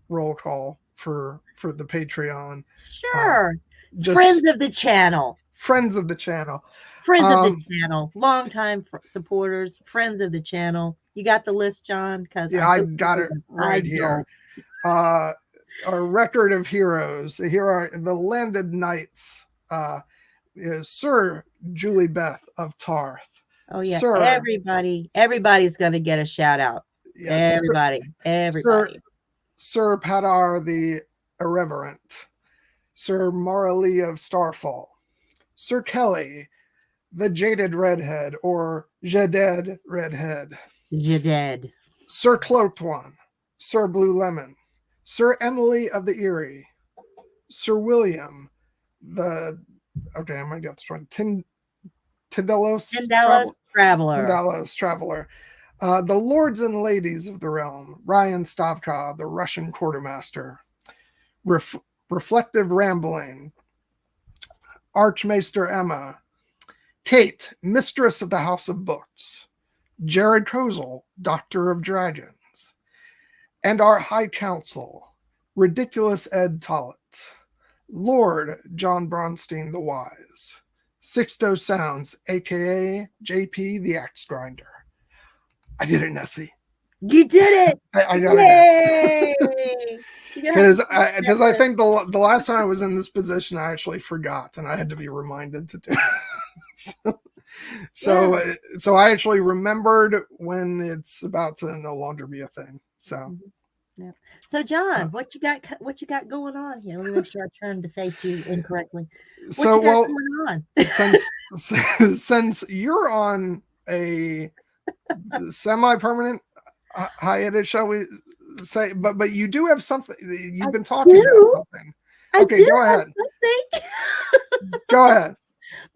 roll call for the Patreon. Sure. Friends of the channel. Friends of the channel. Friends of the channel. Longtime supporters. Friends of the channel. You got the list, John? I got it right here. Our record of heroes. Here are the landed knights. Is Sir Julie Beth of Tarth. Oh yeah, Sir, everybody's going to get a shout out. Yeah, everybody. Sir Peadar the Irreverant. Sir Maura Lee of Starfall. Sir Kelly, the Jaded Redhead, or Jaded Redhead. Jaded. Sir Cloaked One. Sir Blue Lemon. Sir Emily of the Eyrie. Sir William, I might get this one. Tindalos Traveler. Tindalos Traveler. The Lords and Ladies of the Realm. Ryan Stavka, the Russian Quartermaster. Reflective Rambling. Arch-Maester Emma. Kate, Mistress of the House of Books. Jared Kozal, Doctor of Dragons. And our High Council, Ridiculous Ed Tollett. Lord John Bronsteen the Wise. Sixto Sounds, a.k.a. JP the Axe Grinder. I did it, Nessie. You did it! I got it. Because I think the last time I was in this position, I actually forgot, and I had to be reminded to do it. So I actually remembered when it's about to no longer be a thing. So. Yeah. So John, what you got going on here? Let me make sure I turn to face you incorrectly. Going on? since you're on a semi-permanent hiatus, shall we say? But you do have something. You've been talking about something. Okay, go ahead. Go ahead.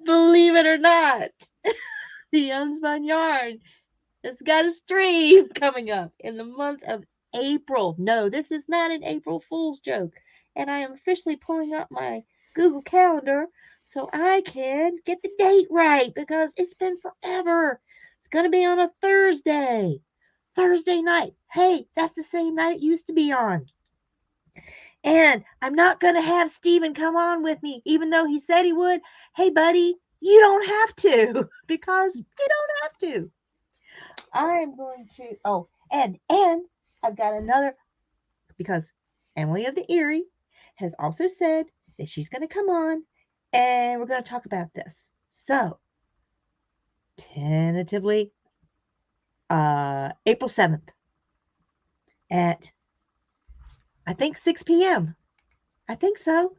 Believe it or not, the Unspun Yarn has got a stream coming up in the month of April. No, this is not an April Fool's joke. And I am officially pulling up my Google Calendar so I can get the date right, because it's been forever. It's going to be on a Thursday night. Hey, that's the same night it used to be on. And I'm not going to have Steven come on with me, even though he said he would. Hey, buddy, you don't have to, because you don't have to. I'm going to, and I've got another, because Emily of the Eyrie has also said that she's going to come on, and we're going to talk about this. So, tentatively, April 7th at, I think, 6 p.m. I think so.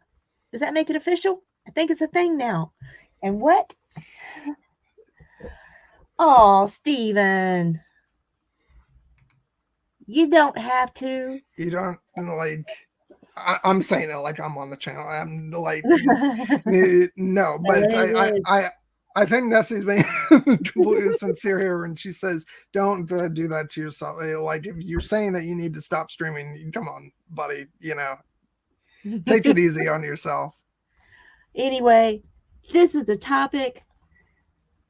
Does that make it official? I think it's a thing now. And what? Oh, Steven. You don't have to. You don't, like, I'm saying it like I'm on the channel. I'm like, no, but I think Nessie's being completely sincere here, and she says, "Don't do that to yourself. Like if you're saying that you need to stop streaming, come on, buddy. Take it easy on yourself." Anyway, this is the topic.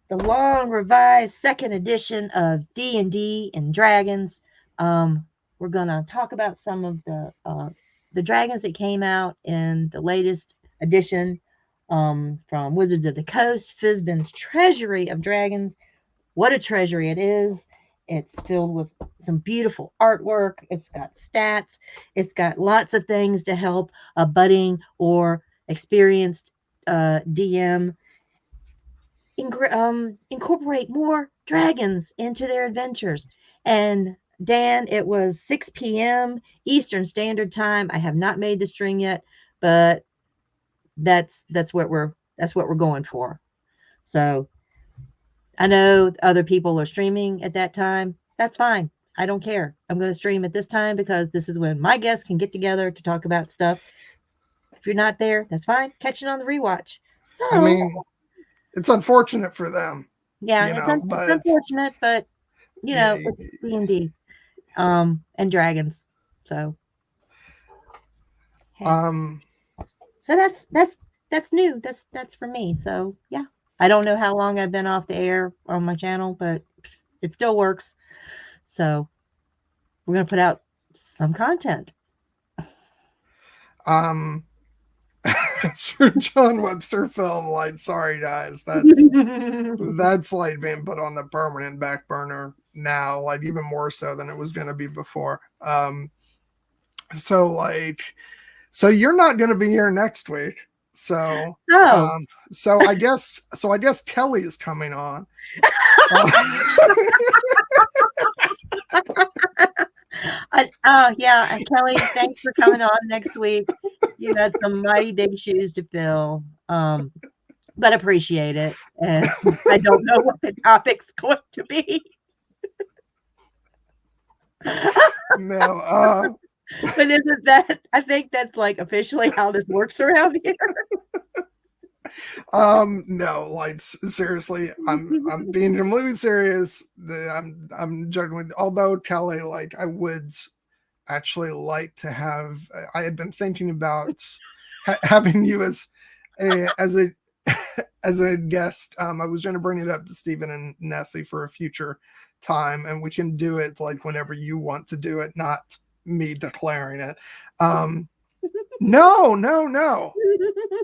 The long revised second edition of D&D and Dragons. We're gonna talk about some of the dragons that came out in the latest edition from Wizards of the Coast, Fizban's Treasury of Dragons. What a treasury it is. It's filled with some beautiful artwork. It's got stats. It's got lots of things to help a budding or experienced DM incorporate more dragons into their adventures. And Dan, it was 6 p.m. Eastern Standard Time. I have not made the string yet, but that's what we're going for. So I know other people are streaming at that time. That's fine. I don't care. I'm going to stream at this time because this is when my guests can get together to talk about stuff. If you're not there, that's fine. Catch it on the rewatch. So I mean, it's unfortunate for them. Yeah, it's unfortunate, but it's D&D, and dragons. So hey. So that's new. That's for me. So yeah, I don't know how long I've been off the air on my channel, but it still works. So we're gonna put out some content. For John Webster film, like, sorry guys, that's like being put on the permanent back burner now, like even more so than it was going to be before. So you're not going to be here next week. So I guess Kelly is coming on. Yeah, Kelly, thanks for coming on next week. You had some mighty big shoes to fill, but appreciate it. And I don't know what the topic's going to be. No, but isn't that? I think that's like officially how this works around here. No, like seriously, I'm being completely serious. I'm joking with. Although Kelly, like, I would actually like to have. I had been thinking about having you as a guest. I was going to bring it up to Stephen and Nessie for a future time, and we can do it like whenever you want to do it, not me declaring it. No.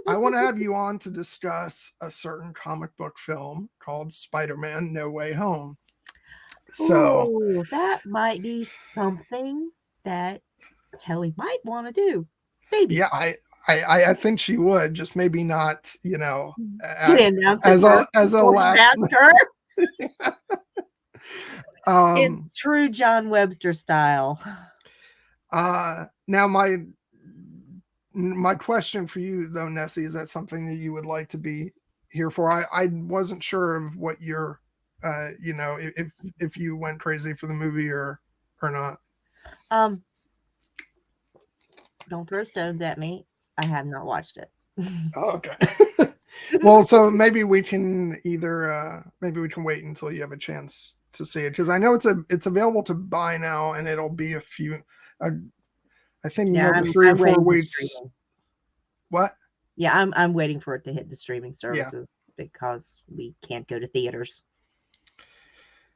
I want to have you on to discuss a certain comic book film called Spider-Man: No Way Home. So ooh, that might be something that Kelly might want to do. Maybe. Yeah, I think she would, just maybe not, as a last. In true John Webster style. Now my question for you though, Nessie, is that something that you would like to be here for? I wasn't sure of what your if you went crazy for the movie or not. Don't throw stones at me. I have not watched it. Oh, okay. Well, so maybe we can wait until you have a chance to see it, because I know it's available to buy now, and it'll be a few. I think maybe 3 or 4 weeks. What? Yeah, I'm waiting for it to hit the streaming services because we can't go to theaters.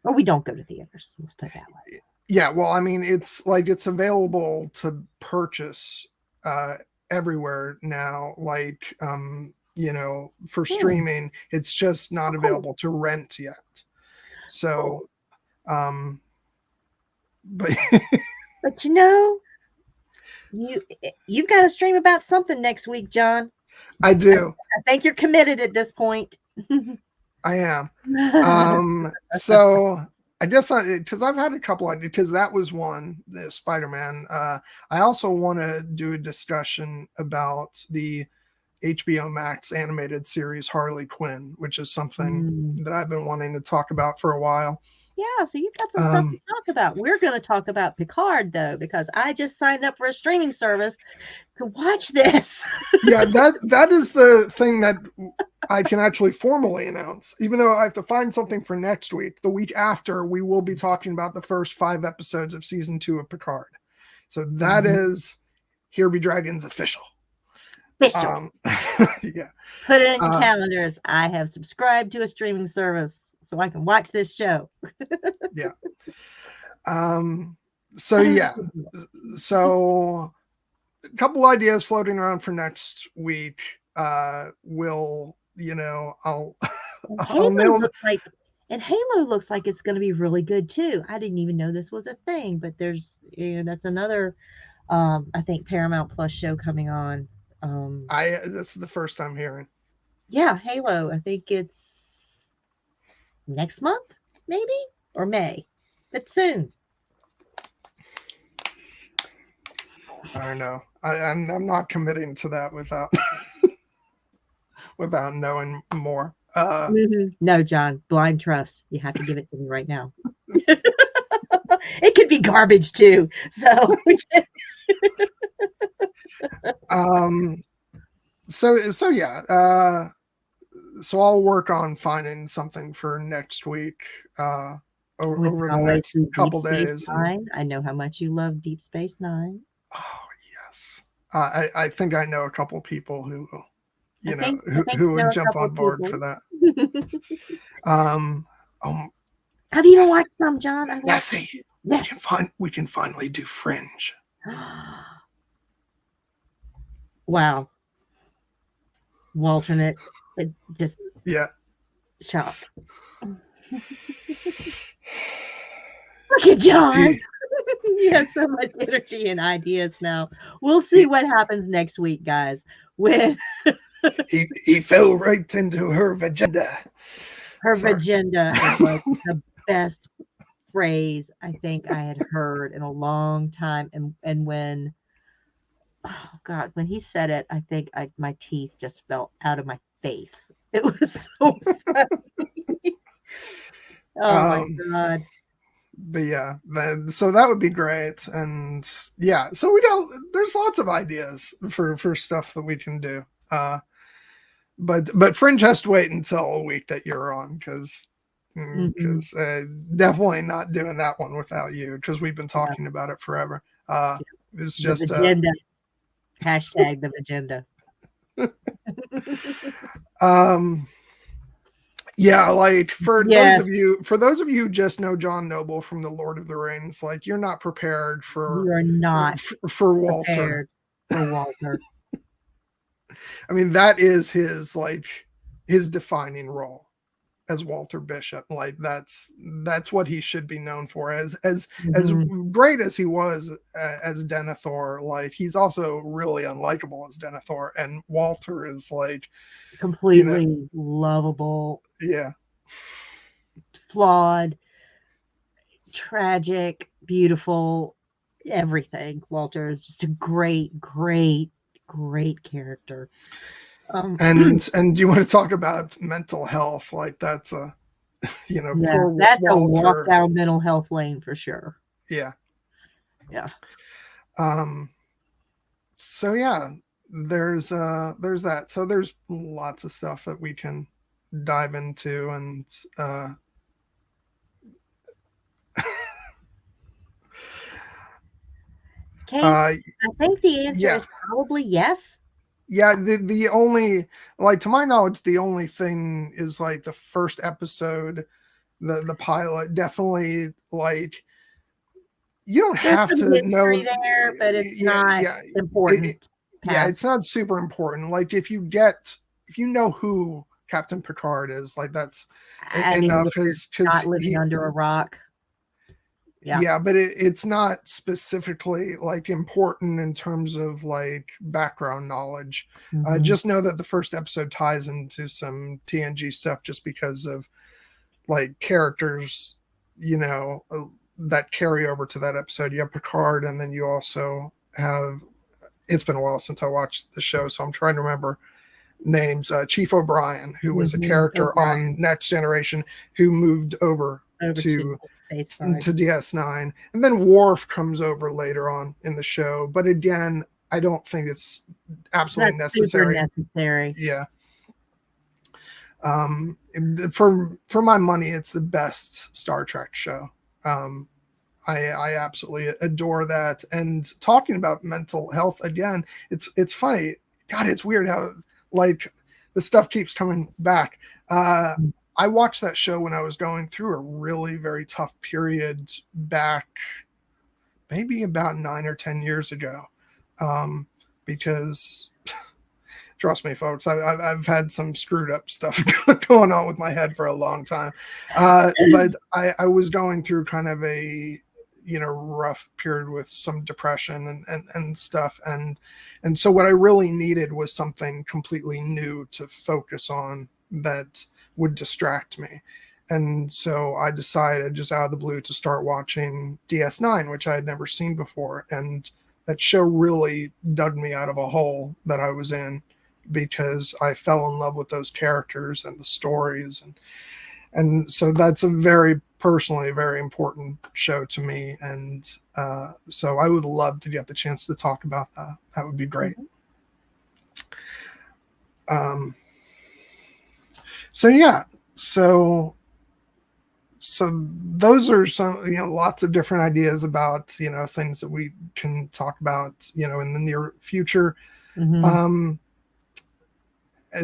Or we don't go to theaters. Let's put it that way. Yeah, well, I mean, it's available to purchase everywhere now. Like, for streaming, it's just not available to rent yet. So, but you've got to stream about something next week, John. I do. I think you're committed at this point. I am. So I guess because I've had a couple ideas, because that was one, the Spider-Man. I also want to do a discussion about the HBO Max animated series Harley Quinn, which is something that I've been wanting to talk about for a while. Yeah, so you've got some stuff to talk about. We're going to talk about Picard, though, because I just signed up for a streaming service to watch this. Yeah, that is the thing that I can actually formally announce, even though I have to find something for next week, the week after, we will be talking about the first 5 episodes of season 2 of Picard. So that is Here Be Dragons official. Official. Yeah. Put it in your calendars. I have subscribed to a streaming service so I can watch this show. Yeah. So yeah. So a couple ideas floating around for next week. I'll Halo looks like it's going to be really good too. I didn't even know this was a thing, but there's that's another I think Paramount Plus show coming on. This is the first I'm hearing. Yeah, Halo. I think it's next month, maybe, or May, but soon. I don't know. I'm not committing to that without without knowing more. No, John, blind trust. You have to give it to me right now. It could be garbage too. So so yeah. So I'll work on finding something for next week. Over the next couple days. I know how much you love Deep Space Nine. Oh yes. I think I know a couple people who who would jump on board for that. Have you even watched some, John? Nessie. Yes. We can finally do Fringe. Wow. Alternate. Just shock. Look at John. You have so much energy and ideas now. We'll see what happens next week, guys. When he fell right into her vagina. Her vagina is like the best phrase I think I had heard in a long time. And when, oh God, when he said it, I think my teeth just fell out of my face. It was so funny. Oh my God. But yeah, so that would be great. And yeah, so there's lots of ideas for stuff that we can do. But Fringe has to wait until a week that you're on, because definitely not doing that one without you, because we've been talking about it forever. It's just agenda. Hashtag the agenda. Yeah, like for those of you who just know John Noble from the Lord of the Rings, like you're not prepared for for Walter. For Walter. I mean, that is his defining role as Walter Bishop. Like that's what he should be known for. As great as he was as Denethor, like he's also really unlikable as Denethor, and Walter is like completely lovable. Yeah. Flawed, tragic, beautiful, everything. Walter is just a great character. And you want to talk about mental health? Like that's that's a walk down mental health lane for sure. Yeah. So yeah, there's that. So there's lots of stuff that we can dive into, and I think the answer is probably yes. Yeah, the only, like, to my knowledge, the only thing is like the first episode, the pilot. Definitely, like, you don't have to know there, but it's not important. It's not super important. Like if you know who Captain Picard is, like that's enough. Because not living under a rock. Yeah, but it's not specifically like important in terms of like background knowledge. Just know that the first episode ties into some TNG stuff, just because of like characters, that carry over to that episode. You have Picard, and then you also have. It's been a while since I watched the show, so I'm trying to remember names. Chief O'Brien, who was a character on Next Generation, who moved over to DS9, and then Worf comes over later on in the show. But again, I don't think it's absolutely necessary. Super necessary. Yeah. For my money, it's the best Star Trek show. I absolutely adore that. And talking about mental health again, it's funny. God, it's weird how like the stuff keeps coming back. I watched that show when I was going through a really very tough period back maybe about 9 or 10 years ago. Because trust me, folks, I've had some screwed up stuff going on with my head for a long time. But I was going through kind of a rough period with some depression and stuff. And so what I really needed was something completely new to focus on that would distract me. And so I decided just out of the blue to start watching DS9, which I had never seen before. And that show really dug me out of a hole that I was in, because I fell in love with those characters and the stories. And so that's a very personally very important show to me. And so I would love to get the chance to talk about that. That would be great. So yeah, so those are some, lots of different ideas about, things that we can talk about, in the near future. And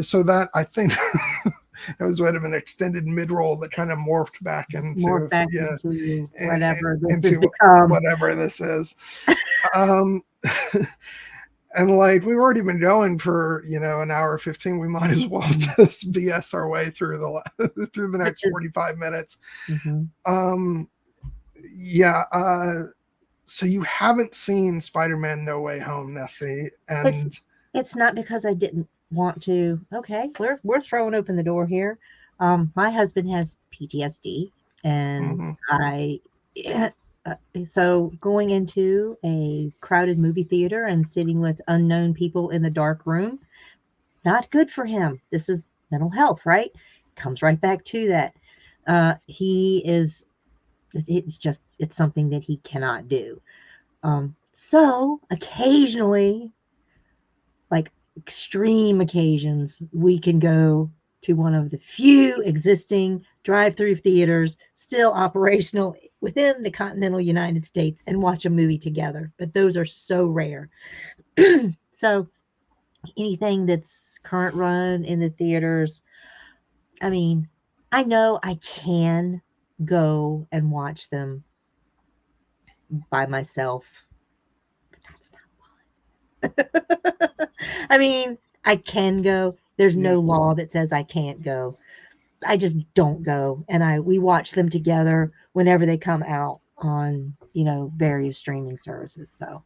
so that, I think that was sort of an extended mid-roll that kind of morphed back into whatever this is. And like we've already been going for an hour 15, we might as well just BS our way through the next 45 minutes. So you haven't seen Spider-Man No Way Home, Nessie, and it's not because I didn't want to. Okay, we're throwing open the door here. My husband has PTSD, and so going into a crowded movie theater and sitting with unknown people in the dark room, not good for him. This is mental health, right? Comes right back to that. It's something that he cannot do. So occasionally, like extreme occasions, we can go to one of the few existing drive-through theaters still operational within the continental United States and watch a movie together. But those are so rare. So anything that's current run in the theaters, I mean, I know I can go and watch them by myself, but that's not fun. I mean, I can go. There's no law that says I can't go. I just don't go, and we watch them together whenever they come out on various streaming services. So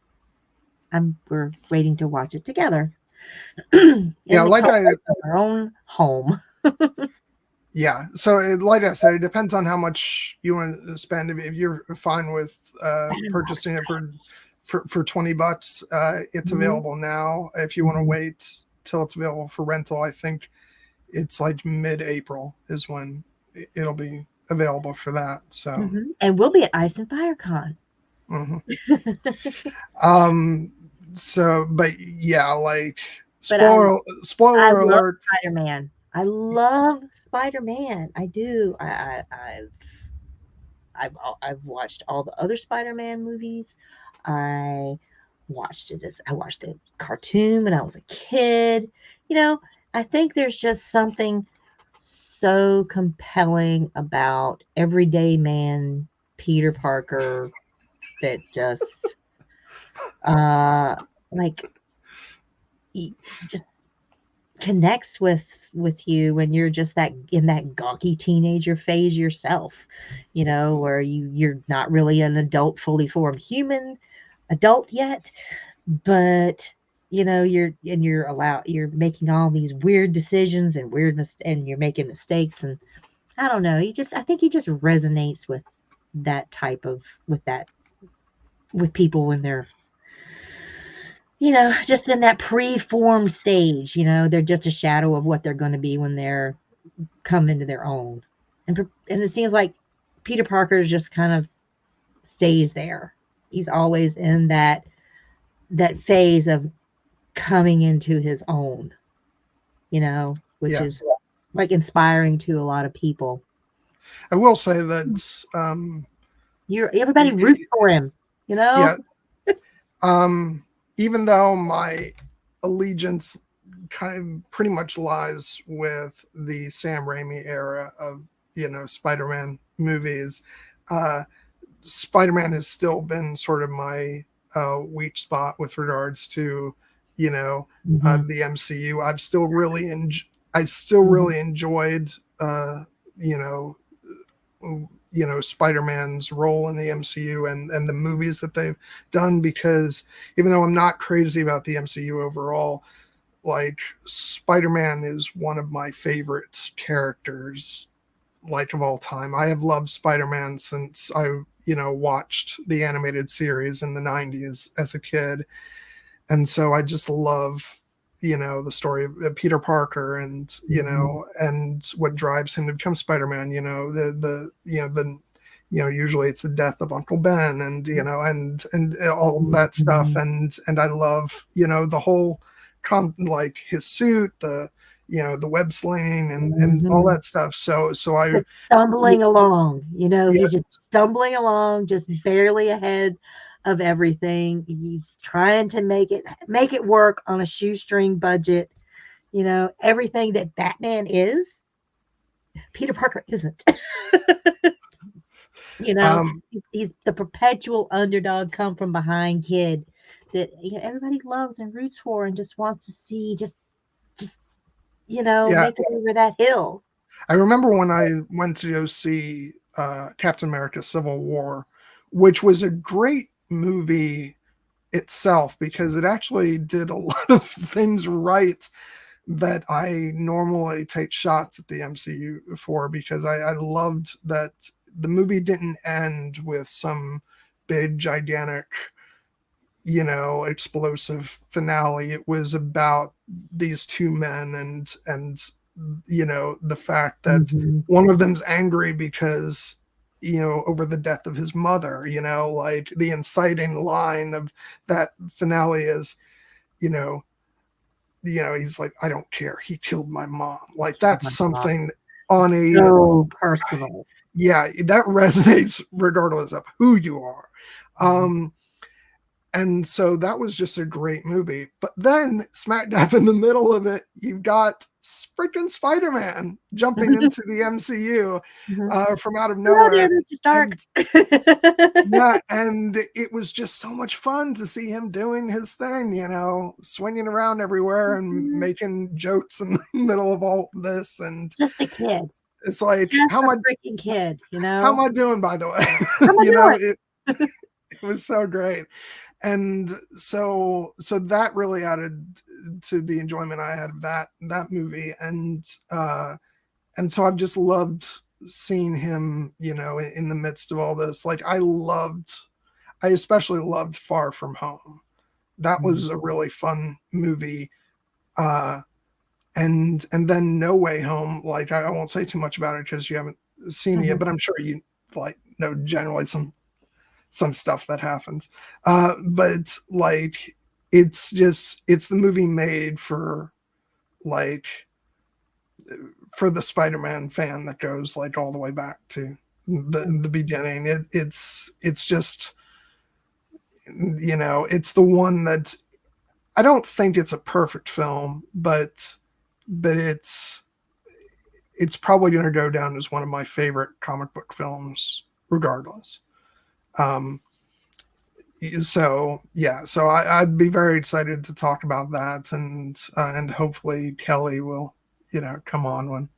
we're waiting to watch it together. Like our own home. Yeah, so like I said, it depends on how much you want to spend. If you're fine with purchasing it for $20, it's available now. If you want to wait till it's available for rental, I think it's like mid-April is when it'll be available for that. So and we'll be at Ice and Fire Con. So, but yeah, like spoiler alert. Spider-Man. I love Spider-Man. I do. I've watched all the other Spider-Man movies. I watched the cartoon when I was a kid. I think there's just something so compelling about everyday man Peter Parker that just just connects with you when you're just in that gawky teenager phase yourself, where you're not really an adult, fully formed human adult yet, but you're making all these weird decisions and and you're making mistakes, and I don't know, I think he just resonates with that type of with people when they're just in that pre-formed stage. They're just a shadow of what they're going to be when they're come into their own, and it seems like Peter Parker just kind of stays there. He's always in that phase of coming into his own, which is like inspiring to a lot of people. I will say that Everybody roots for him, you know? yeah. Even though my allegiance kind of pretty much lies with the Sam Raimi era of, Spider-Man movies, Spider-Man has still been sort of my weak spot with regards to, the MCU. I still really enjoyed, Spider-Man's role in the MCU and the movies that they've done, because even though I'm not crazy about the MCU overall, like Spider-Man is one of my favorite characters, like, of all time. I have loved Spider-Man since I watched the animated series in the 90s as a kid, and so I just love the story of Peter Parker and and what drives him to become Spider-Man. Usually it's the death of Uncle Ben and and all that stuff, and I love the whole like his suit, the web slinging and all that stuff. So I just stumbling along, Yeah. he's just stumbling along, just barely ahead of everything. He's trying to make it work on a shoestring budget. Everything that Batman is, Peter Parker isn't. He's the perpetual underdog, come from behind kid that everybody loves and roots for and just wants to see just make it over that hill. I remember when I went to go see Captain America Civil War, which was a great movie itself because it actually did a lot of things right that I normally take shots at the MCU for, because I loved that the movie didn't end with some big gigantic explosive finale. It was about these two men and the fact that one of them's angry because over the death of his mother. Like the inciting line of that finale is he's like, I don't care, he killed my mom. Like that's something on a so personal. Yeah, that resonates regardless of who you are. And so that was just a great movie. But then smack dab in the middle of it, you've got freaking Spider-Man jumping into the MCU from out of nowhere. Mr. Stark. Yeah, and it was just so much fun to see him doing his thing, swinging around everywhere and making jokes in the middle of all this. And just a kid. It's like, just how am I freaking kid, How am I doing, by the way? It was so great. And so that really added to the enjoyment I had of that movie. And so I've just loved seeing him, in the midst of all this. Like I especially loved Far From Home. That was a really fun movie. And then No Way Home, like I won't say too much about it because you haven't seen it yet, but I'm sure you know generally some stuff that happens. But like it's the movie made for the Spider-Man fan that goes like all the way back to the beginning. It's just it's the one that I don't think it's a perfect film, but it's probably going to go down as one of my favorite comic book films regardless. So I'd be very excited to talk about that, and hopefully Kelly will come on when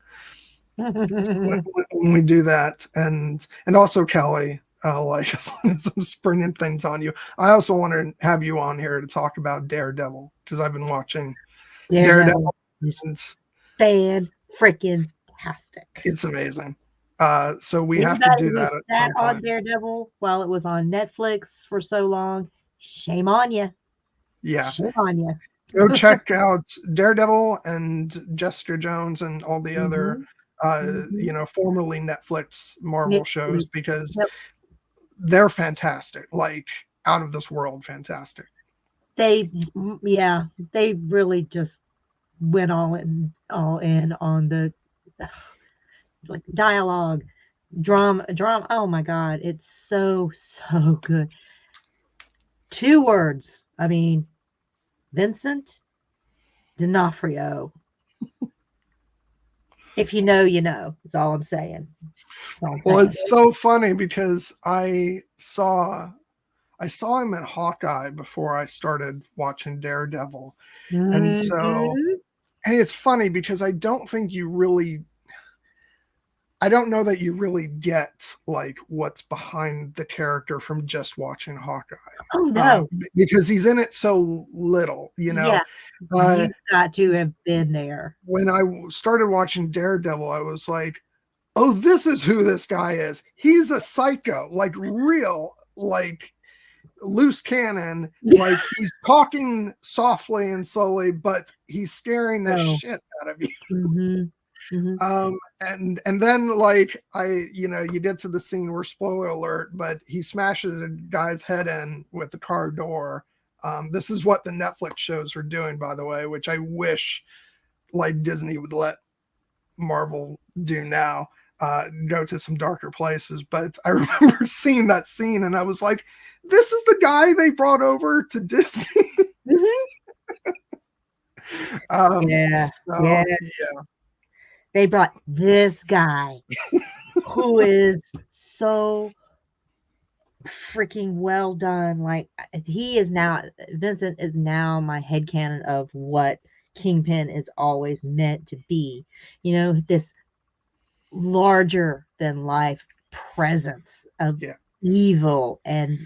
we do that, and also Kelly, like as long as I'm springing things on you, I also want to have you on here to talk about Daredevil, because I've been watching Daredevil. Fan freaking tastic. It's amazing. So we have to do that at some point. On Daredevil while it was on Netflix for so long. Shame on you. Yeah. Shame on you. Go check out Daredevil and Jessica Jones and all the other, formerly Netflix Marvel shows, because they're fantastic, like out of this world fantastic. They really just went all in on the like dialogue, drama. Oh my God, it's so good. 2 words. I mean, Vincent D'Onofrio. If you know, you know. That's all I'm saying. Well, it's so funny because I saw him at Hawkeye before I started watching Daredevil. And so, and it's funny because I don't know that you really get like what's behind the character from just watching Hawkeye. Oh no, because he's in it so little, you know. Yeah, you've got to have been there. When I started watching Daredevil, I was like, "Oh, this is who this guy is. He's a psycho, like real, like loose cannon. Like he's talking softly and slowly, but he's scaring the shit out of you." Mm-hmm. Mm-hmm. And then like you get to the scene where, spoiler alert, but he smashes a guy's head in with the car door. This is what the Netflix shows are doing, by the way, which I wish like Disney would let Marvel do now, go to some darker places. But I remember seeing that scene and I was like, this is the guy they brought over to Disney. Yeah. They brought this guy who is so freaking well done. Like Vincent is now my headcanon of what Kingpin is always meant to be. You know, this larger than life presence of evil and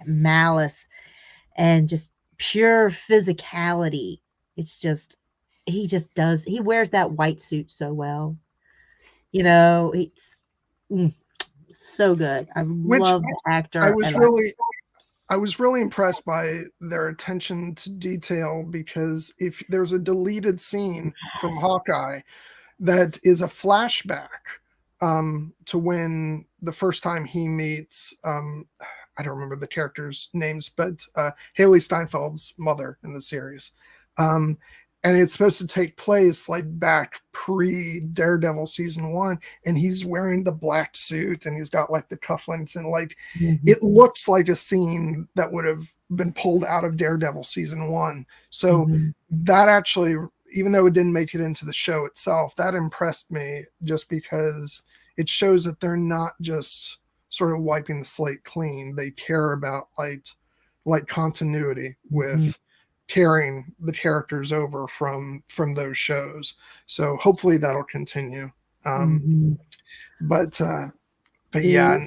malice and just pure physicality. It's just, he wears that white suit so well. You know, it's so good. I love the actor. I was really impressed by their attention to detail, because if there's a deleted scene from Hawkeye that is a flashback to when the first time he meets, I don't remember the characters' names, but Haley Steinfeld's mother in the series. And it's supposed to take place like back pre-Daredevil season 1, and he's wearing the black suit and he's got like the cufflinks and like it looks like a scene that would have been pulled out of Daredevil season 1. So that actually, even though it didn't make it into the show itself, that impressed me, just because it shows that they're not just sort of wiping the slate clean. They care about like continuity with carrying the characters over from those shows. So hopefully that'll continue. But yeah,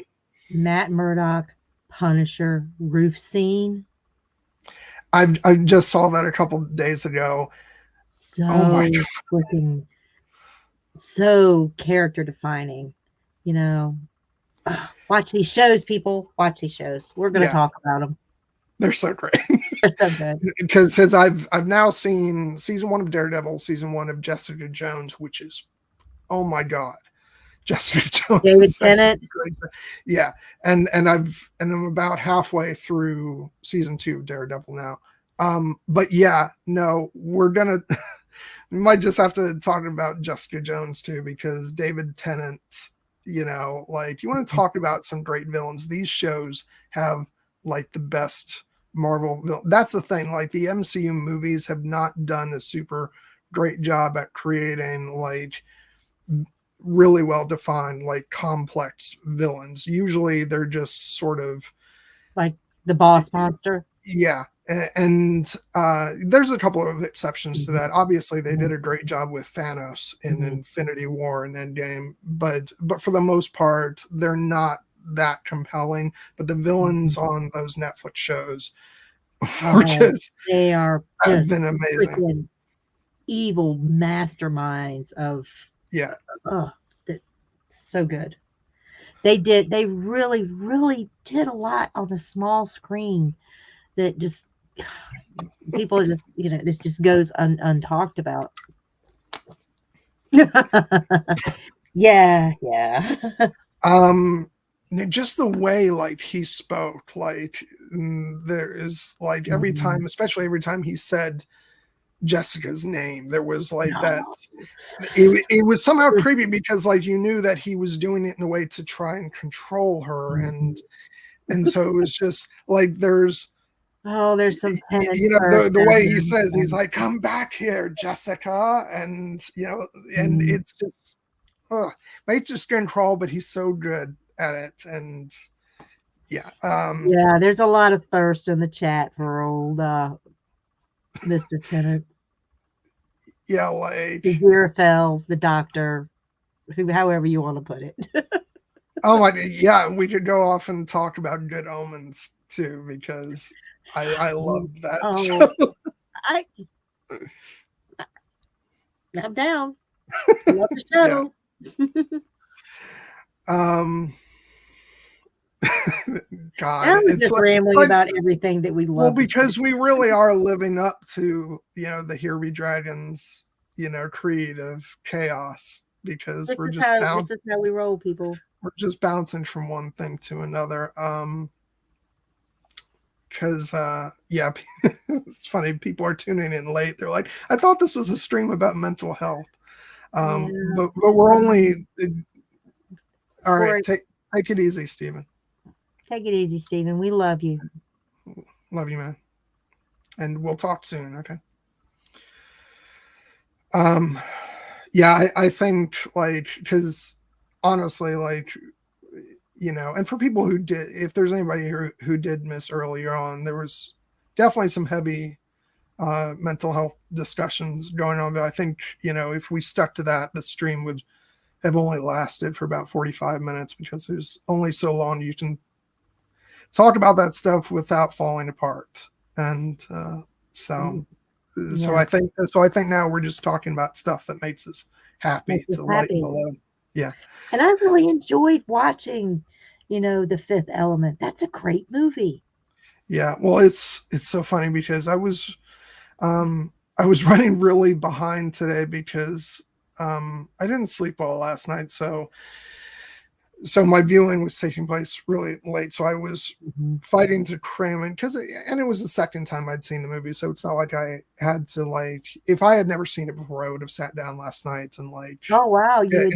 Matt Murdock Punisher roof scene. I just saw that a couple days ago. So freaking, so character defining. You know, watch these shows, people. Watch these shows. We're going to talk about them. They're so great. They're so good. Because since I've now seen season 1 of Daredevil, season 1 of Jessica Jones, which is, oh my God, Jessica Jones. David Tennant. Yeah, and I'm about halfway through season 2 of Daredevil now. But yeah, no, we're gonna we might just have to talk about Jessica Jones too, because David Tennant. You know, like, you want to talk about some great villains. These shows have like the best Marvel villain. That's the thing. Like, the MCU movies have not done a super great job at creating like really well defined, like complex villains. Usually they're just sort of like the boss monster. Yeah. And there's a couple of exceptions to that. Obviously, they did a great job with Thanos in Infinity War and Endgame, but for the most part, they're not that compelling. But the villains on those Netflix shows are have been amazing. Evil masterminds of so good. They really did a lot on a small screen that just people just, you know, this just goes untalked about. yeah. Just the way like he spoke, like there is like every time, especially every time he said Jessica's name, there was like that it was somehow creepy because like you knew that he was doing it in a way to try and control her, and so it was just like there's some penance. the way he says, he's like, come back here, Jessica, and and it's just makes your skin crawl, but he's so good at it. And yeah, there's a lot of thirst in the chat for old Mr. Tennant. Yeah, like the Xerophil, the doctor, however you want to put it. Oh my, yeah, we could go off and talk about Good Omens too, because I love that show. I'm down. Love the show. God, I was just rambling about everything that we love. Well, because we really are living up to the Here Be Dragons, creed of chaos. Because this we're is just how we roll, people. We're just bouncing from one thing to another. Because it's funny, people are tuning in late. They're like, I thought this was a stream about mental health. But we're only all right. Take it easy, Stephen. Take it easy, Stephen. We love you. Love you, man. And we'll talk soon, okay? I think because honestly, and for people who did, if there's anybody here who did miss earlier on, there was definitely some heavy mental health discussions going on. But I think, if we stuck to that, the stream would have only lasted for about 45 minutes because there's only so long you can talk about that stuff without falling apart. And so I think now we're just talking about stuff that makes us happy to lighten the load. Yeah. And I really enjoyed watching, The Fifth Element. That's a great movie. Yeah. Well, it's so funny because I was running really behind today because I didn't sleep well last night. So my viewing was taking place really late. So I was fighting to cram in and it was the second time I'd seen the movie. So it's not like I had to if I had never seen it before, I would have sat down last night and oh wow, you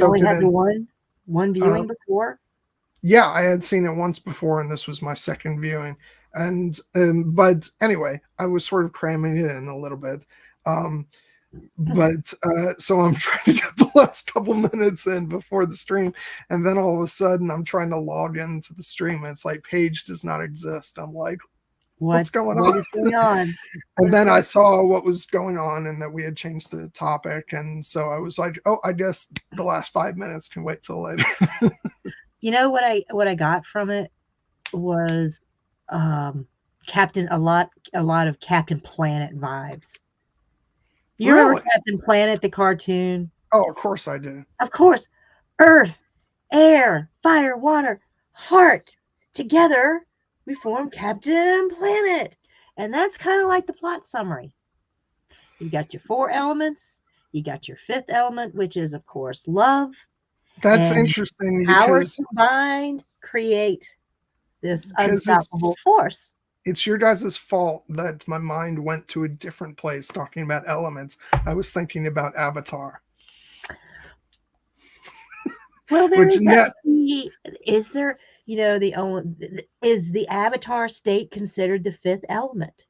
only had the one viewing before. Yeah, I had seen it once before, and this was my second viewing. And but anyway, I was sort of cramming it in a little bit. So I'm trying to get the last couple minutes in before the stream, and then all of a sudden I'm trying to log into the stream and it's like page does not exist. I'm like, what's going on? What is going on? And then I saw what was going on and that we had changed the topic, and so I was like, oh, I guess the last 5 minutes can wait till later. What I got from it was a lot of Captain Planet vibes. You remember Captain Planet, the cartoon? Oh, of course I do. Of course. Earth, air, fire, water, heart. Together, we form Captain Planet. And that's kind of like the plot summary. You got your 4 elements. You got your 5th element, which is, of course, love. That's interesting powers combined create this unstoppable force. It's your guys' fault that my mind went to a different place talking about elements. I was thinking about Avatar. Well, is there, is the Avatar state considered the 5th element?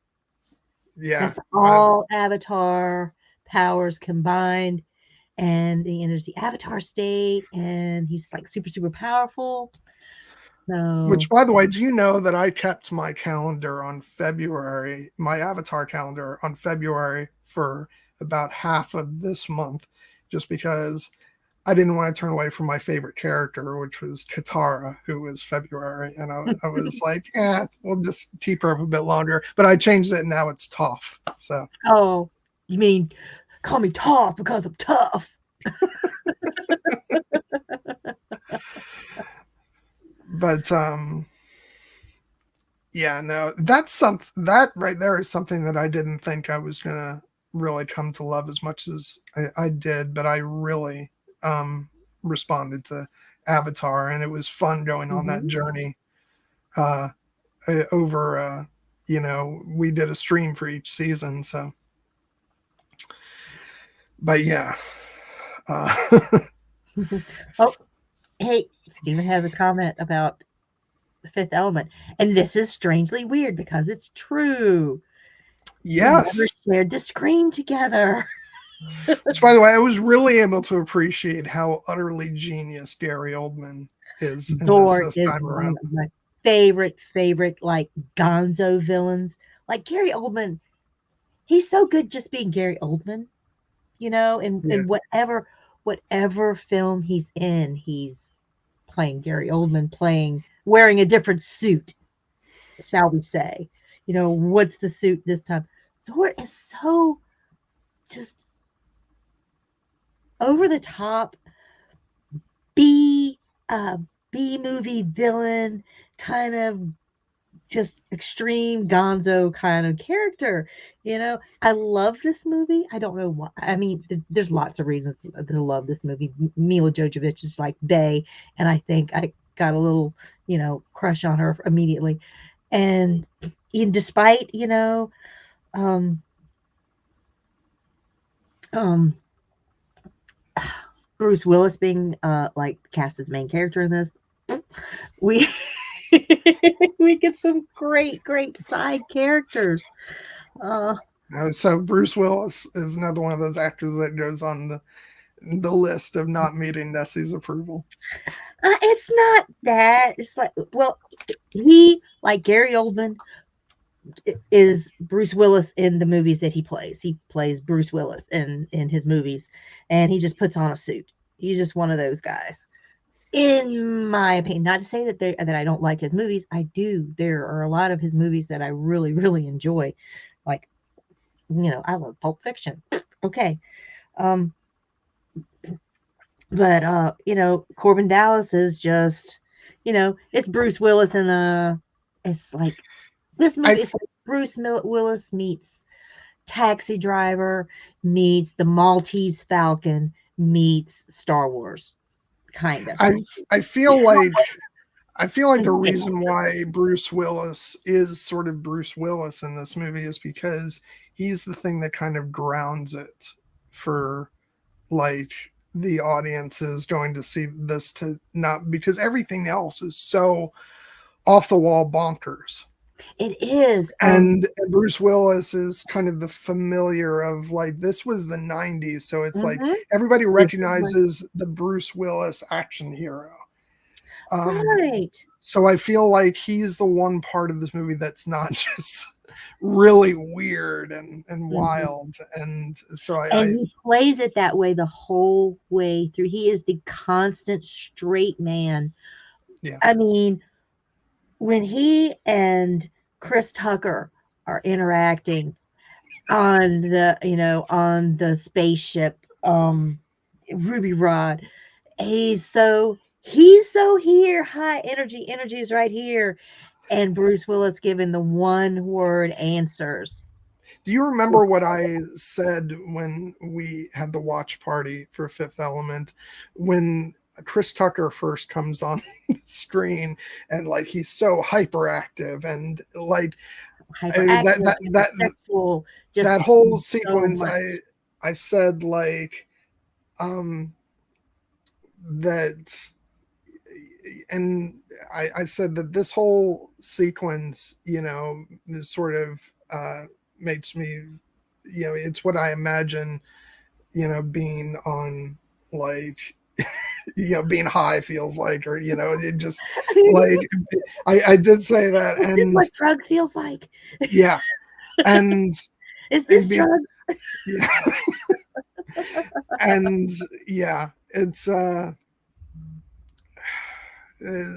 Yeah. That's all Avatar powers combined. And he enters the Avatar state, and he's super, super powerful. So, which, by the way, do you know that I kept my calendar on February, my Avatar calendar on February for about half of this month, just because I didn't want to turn away from my favorite character, which was Katara, who was February. And I was like, we'll just keep her up a bit longer. But I changed it, and now it's Toph. So. Oh, you mean call me Toph because I'm tough. But that right there is something that I didn't think I was gonna really come to love as much as I did, but I really responded to Avatar, and it was fun going on that journey over we did a stream for each season. So But yeah. Oh, hey, Stephen has a comment about the Fifth Element, and this is strangely weird because it's true. Yes. We never shared the screen together. Which, by the way, I was really able to appreciate how utterly genius Gary Oldman is in Dork this is time one around. of my favorite like gonzo villains. Like Gary Oldman, he's so good just being Gary Oldman, you know, and Yeah. whatever film he's in, he's playing Gary Oldman, wearing a different suit, shall we say. You know, what's the suit this time? Zord is so just over the top B B movie villain, kind of just extreme gonzo kind of character. You know, I love this movie. I don't know why. I mean, there's lots of reasons to love this movie. Mila Jovovich is like Bay, and I think I got a little, you know, crush on her immediately. And despite, you know, um, um, Bruce Willis being like cast as main character in this, we we get some great side characters. So Bruce Willis is another one of those actors that goes on the list of not meeting Nessie's approval. It's not that. It's like, well, he, like Gary Oldman, is Bruce Willis in the movies that he plays. He plays Bruce Willis in his movies, and he just puts on a suit. He's just one of those guys, in my opinion. Not to say that I don't like his movies. I do. There are a lot of his movies that I really enjoy. Like, you know, I love Pulp Fiction. Okay. But you know, Corbin Dallas is just, you know, it's Bruce Willis and it's like this movie is like Bruce Willis meets Taxi Driver meets the Maltese Falcon meets Star Wars, kind of. I feel like the reason why Bruce Willis is sort of Bruce Willis in this movie is because he's the thing that kind of grounds it for like the audience is going to see this, to not because everything else is so off the wall bonkers. It is. And Bruce Willis is kind of the familiar of like, this was the 90s. So it's like everybody recognizes the Bruce Willis action hero. Right. So I feel like he's the one part of this movie that's not just really weird and wild. And so he plays it that way the whole way through. He is the constant straight man. Yeah. I mean, when he and Chris Tucker are interacting on the spaceship, Ruby Rod, he's so here, high energy is right here, and Bruce Willis giving the one word answers. Do you remember what I said when we had the watch party for Fifth Element, when Chris Tucker first comes on the screen and like he's so hyperactive and like sexual, just that whole so sequence, much. I said like that, and I said that this whole sequence, you know, is sort of makes me, you know, it's what I imagine, you know, being on like you know, being high feels like, or you know, it just like I did say that, and this is what drug feels like. Yeah. And is this drug? Yeah. And yeah, it's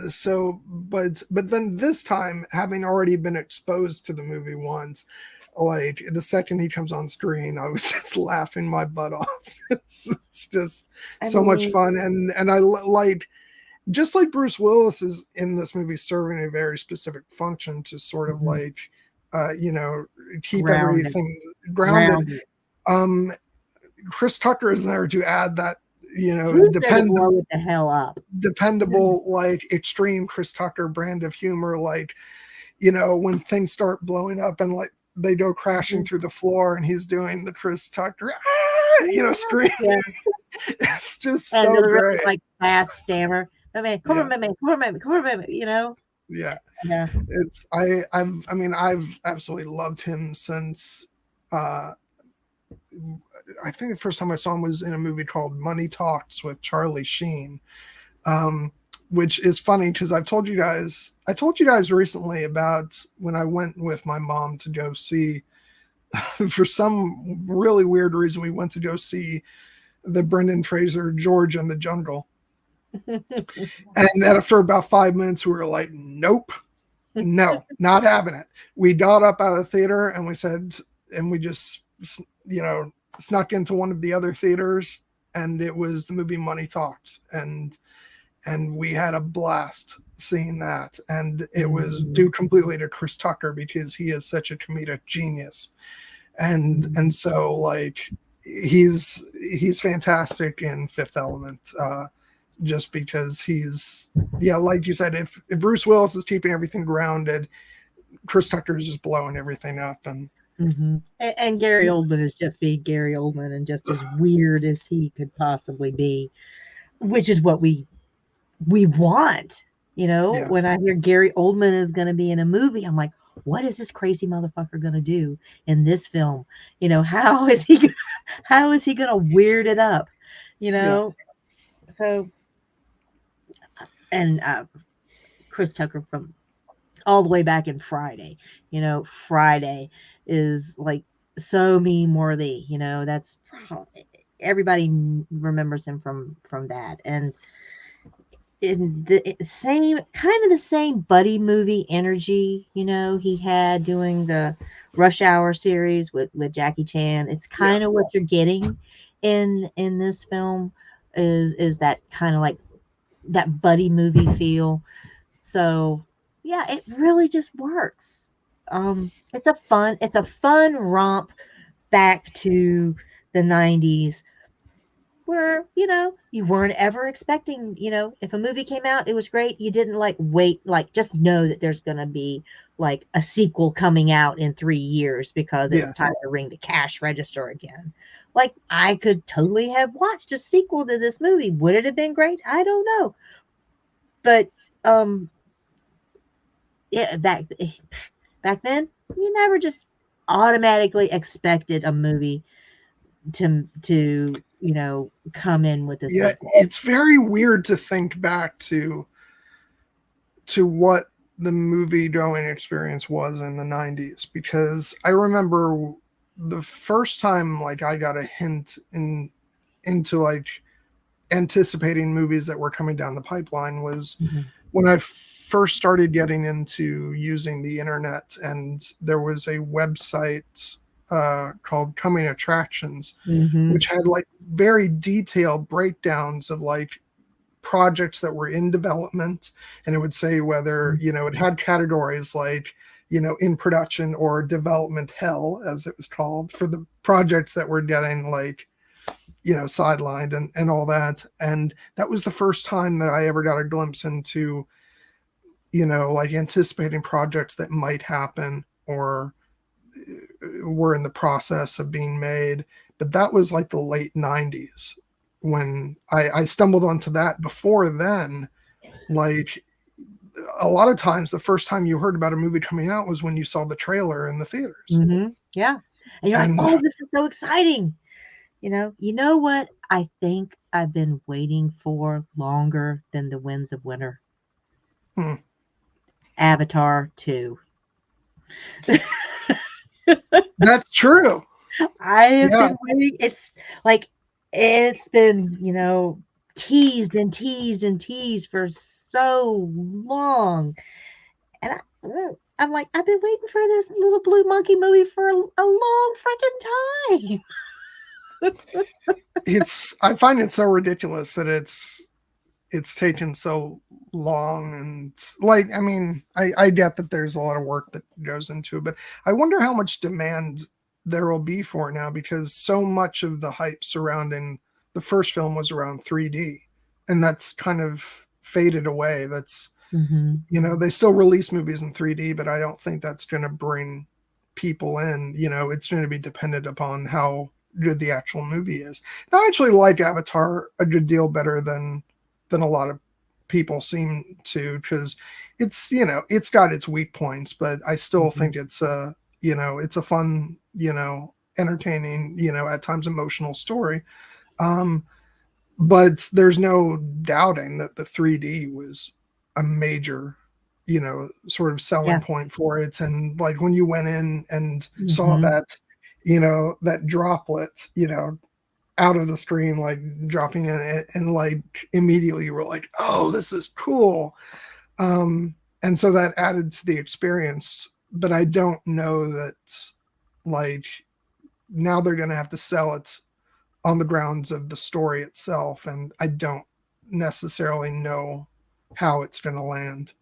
so but then this time, having already been exposed to the movie once, like the second he comes on screen, I was just laughing my butt off. It's just so much fun, and I like, just like Bruce Willis is in this movie serving a very specific function to sort of like you know, keep everything grounded. Chris Tucker is there to add that, you know, blow it the hell up. Dependable, like extreme Chris Tucker brand of humor, like, you know, when things start blowing up and like they go crashing through the floor and he's doing the Chris Tucker scream. Yeah. It's just And so the really great. like fast stammer. I mean, come Yeah. on, man, come on, man, come on, man, Yeah. Yeah. It's I've absolutely loved him since I think the first time I saw him was in a movie called Money Talks with Charlie Sheen. Which is funny because I told you guys recently about when I went with my mom to go see, for some really weird reason, we went to go see the Brendan Fraser George in the Jungle. And then after about 5 minutes, we were like, nope, no, not having it. We got up out of the theater and we said, and we just, snuck into one of the other theaters, and it was the movie Money Talks. And we had a blast seeing that. And it was due completely to Chris Tucker because he is such a comedic genius. And so like he's fantastic in Fifth Element, just because he's, like you said, if Bruce Willis is keeping everything grounded, Chris Tucker is just blowing everything up. And and Gary Oldman is just being Gary Oldman and just as weird as he could possibly be, which is what we want. When I hear Gary Oldman is going to be in a movie, I'm like, what is this crazy motherfucker going to do in this film? How is he going to weird it up? So, and Chris Tucker from all the way back in Friday. Friday is like so meme worthy. That's everybody remembers him from that. And in the same buddy movie energy, he had doing the Rush Hour series with Jackie Chan. It's kind of what you're getting in this film is that kind of like that buddy movie feel. So yeah, it really just works. It's a fun romp back to the 90s where, you weren't ever expecting, if a movie came out, it was great. You didn't wait, just know that there's going to be a sequel coming out in 3 years because it's time to ring the cash register again. I could totally have watched a sequel to this movie. Would it have been great? I don't know. But, back then, you never just automatically expected a movie to come in with this. Yeah, it's very weird to think back to what the movie going experience was in the 90s, because I remember the first time I got a hint into anticipating movies that were coming down the pipeline was when I first started getting into using the internet, and there was a website called Coming Attractions, which had very detailed breakdowns of projects that were in development, and it would say whether it had categories in production or development hell, as it was called, for the projects that were getting sidelined and all that. And that was the first time that I ever got a glimpse into anticipating projects that might happen or were in the process of being made. But that was the late 90s when I stumbled onto that. Before then, a lot of times the first time you heard about a movie coming out was when you saw the trailer in the theaters. Yeah. And you're like, oh, this is so exciting. You know what I think I've been waiting for longer than the Winds of Winter? Avatar 2. That's true. I have been waiting. It's been, teased and teased and teased for so long. And I'm like, I've been waiting for this little blue monkey movie for a long freaking time. I find it so ridiculous that it's taken so long. And I get that there's a lot of work that goes into it, but I wonder how much demand there will be for it now, because so much of the hype surrounding the first film was around 3D, and that's kind of faded away. That's they still release movies in 3D, but I don't think that's going to bring people in. It's going to be dependent upon how good the actual movie is. And I actually like Avatar a good deal better than a lot of people seem to, because it's, you know, it's got its weak points, but I still think it's a, you know, it's a fun, you know, entertaining, you know, at times emotional story. But there's no doubting that the 3D was a major, you know, sort of selling point for it. And like when you went in and saw that, you know, that droplet, you know, out of the screen, like dropping in it, and like immediately you were like, oh, this is cool. And so that added to the experience. But I don't know that, like, now they're going to have to sell it on the grounds of the story itself, and I don't necessarily know how it's going to land.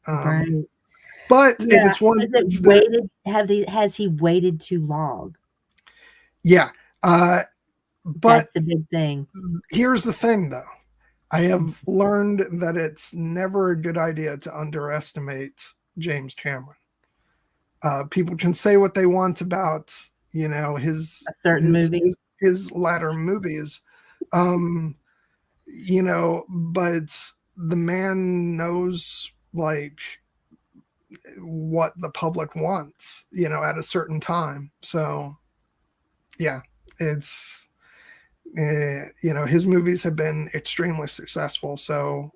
Right. But if it's one, has he waited too long? Yeah. But that's the big thing. Here's the thing, though. I have learned that it's never a good idea to underestimate James Cameron. People can say what they want about, you know, his latter movies, you know, but the man knows, like, what the public wants, you know, at a certain time. So yeah, it's, you know, his movies have been extremely successful. So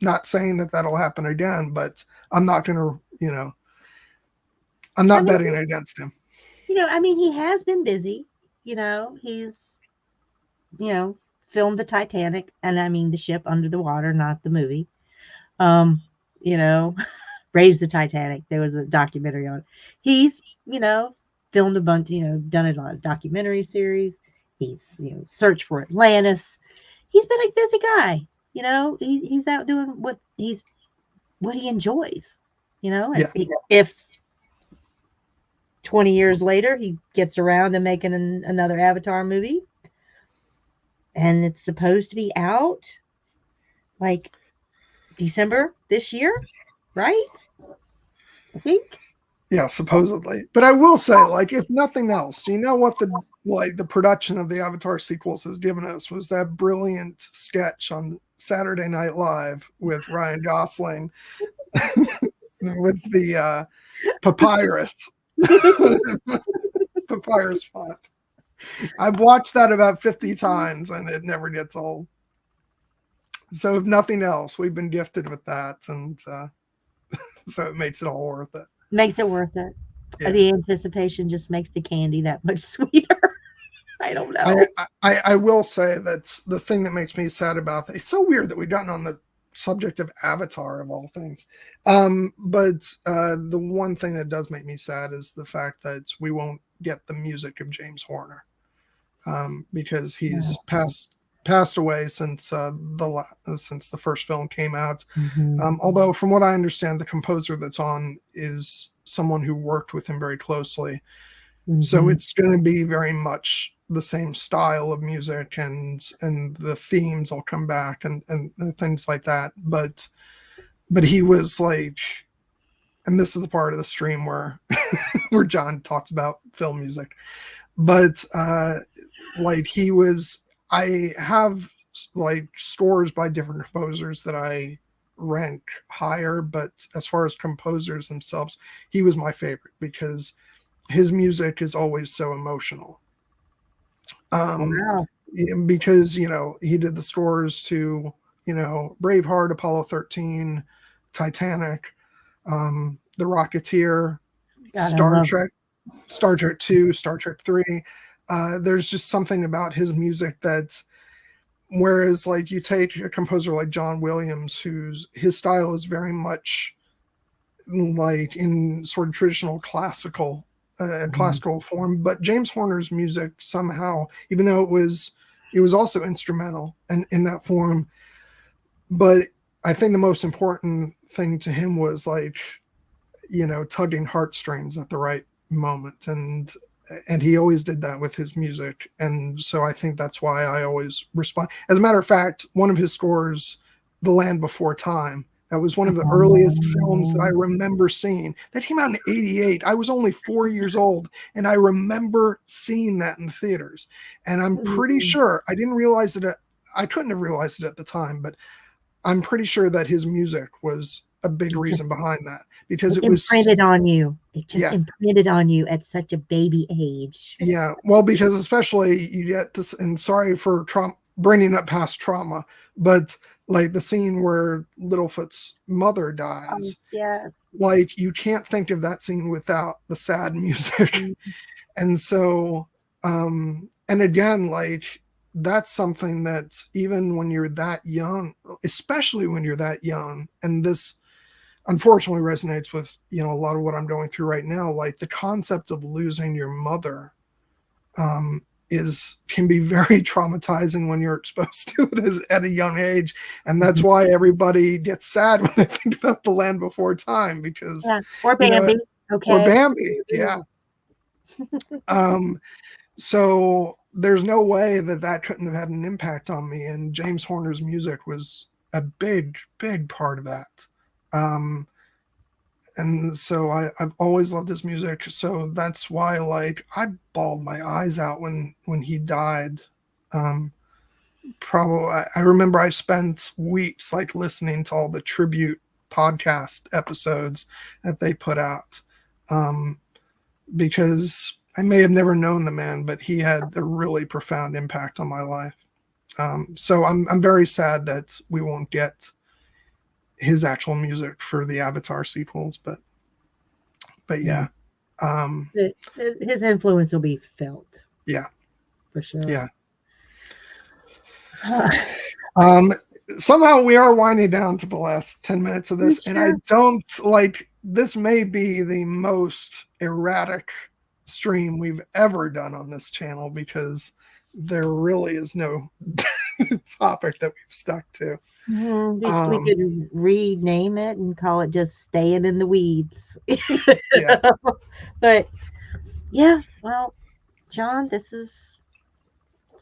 not saying that that'll happen again, but I'm not going to, you know, I'm not betting against him. You know, I mean, he has been busy. You know, he's, you know, filmed the Titanic, and I mean the ship under the water, not the movie. You know, Raised the Titanic. There was a documentary on it. He's, you know, filmed a bunch, you know, done a lot of documentary series. He's, you know, searched for Atlantis. He's been a busy guy. You know, he's out doing what he enjoys. You know, and if 20 years later he gets around to making another Avatar movie, and it's supposed to be out like December this year, right? I think. Yeah, supposedly. But I will say, like, if nothing else, do you know what the production of the Avatar sequels has given us was that brilliant sketch on Saturday Night Live with Ryan Gosling with the papyrus. Papyrus font. I've watched that about 50 times and it never gets old. So if nothing else, we've been gifted with that, and so it makes it all worth it. Makes it worth it. Yeah. The anticipation just makes the candy that much sweeter. I don't know. I will say that's the thing that makes me sad about that. It's so weird that we've gotten on the subject of Avatar of all things. But the one thing that does make me sad is the fact that we won't get the music of James Horner, because he's passed away since the first film came out. Although from what I understand, the composer that's on is someone who worked with him very closely. So it's going to be very much the same style of music, and the themes will come back and things like that. But he was like, and this is the part of the stream where where John talks about film music, but like he was, I have like scores by different composers that I rank higher, but as far as composers themselves, he was my favorite because his music is always so emotional. Because, you know, he did the scores to, you know, Braveheart, Apollo 13, Titanic, The Rocketeer, Star Trek 2, Star Trek 3. There's just something about his music that, whereas like you take a composer like John Williams, his style is very much like in sort of traditional classical form, but James Horner's music somehow, even though it was also instrumental and in that form, but I think the most important thing to him was like, you know, tugging heartstrings at the right moment, and he always did that with his music. And so I think that's why I always respond. As a matter of fact, one of his scores, The Land Before Time, That was one of the earliest films that I remember seeing. That came out in '88. I was only 4 years old, and I remember seeing that in theaters. And I'm pretty sure I didn't realize it. I couldn't have realized it at the time, but I'm pretty sure that his music was a big reason behind that, because it was imprinted on you. It just Yeah. imprinted on you at such a baby age. Yeah, well, because especially you get this, and sorry for bringing up past trauma, but like the scene where Littlefoot's mother dies, Yes. like you can't think of that scene without the sad music. And so, and again, like that's something that even when you're that young, especially when you're that young, and this unfortunately resonates with, you know, a lot of what I'm going through right now, like the concept of losing your mother can be very traumatizing when you're exposed to it at a young age. And that's why everybody gets sad when they think about The Land Before Time, because or Bambi, you know, or Bambi, yeah. So there's no way that couldn't have had an impact on me, and James Horner's music was a big part of that. And so I've always loved his music. So that's why, like, I bawled my eyes out when he died. Probably, I remember I spent weeks like listening to all the tribute podcast episodes that they put out, because I may have never known the man, but he had a really profound impact on my life. So I'm very sad that we won't get his actual music for the Avatar sequels, but yeah. His influence will be felt. Yeah. For sure. Yeah. Somehow we are winding down to the last 10 minutes of this, and I don't like, this may be the most erratic stream we've ever done on this channel, because there really is no topic that we've stuck to. We could rename it and call it just Staying in the Weeds. Yeah. But yeah, well, John, it's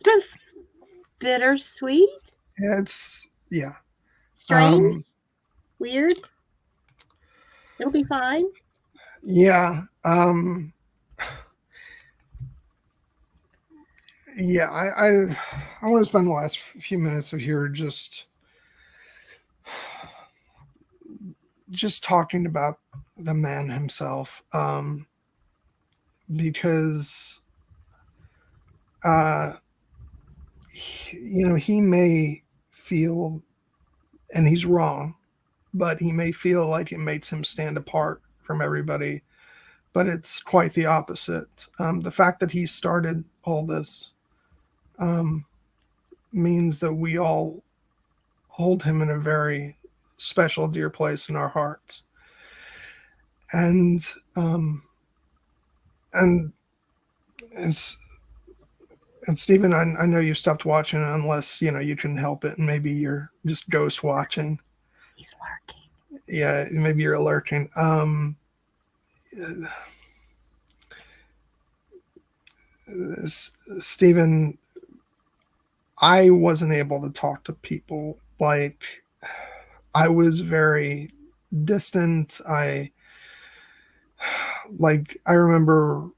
been bittersweet. It's strange, weird. It'll be fine. Yeah. Yeah, I want to spend the last few minutes of here just talking about the man himself, because he may feel, and he's wrong, but he may feel like it makes him stand apart from everybody, but it's quite the opposite. The fact that he started all this means that we all hold him in a very special, dear place in our hearts. And Stephen, I know you stopped watching unless you can help it, and maybe you're just ghost watching. He's lurking. Yeah, maybe you're lurking. Stephen, I wasn't able to talk to people. Like, I was very distant. I remember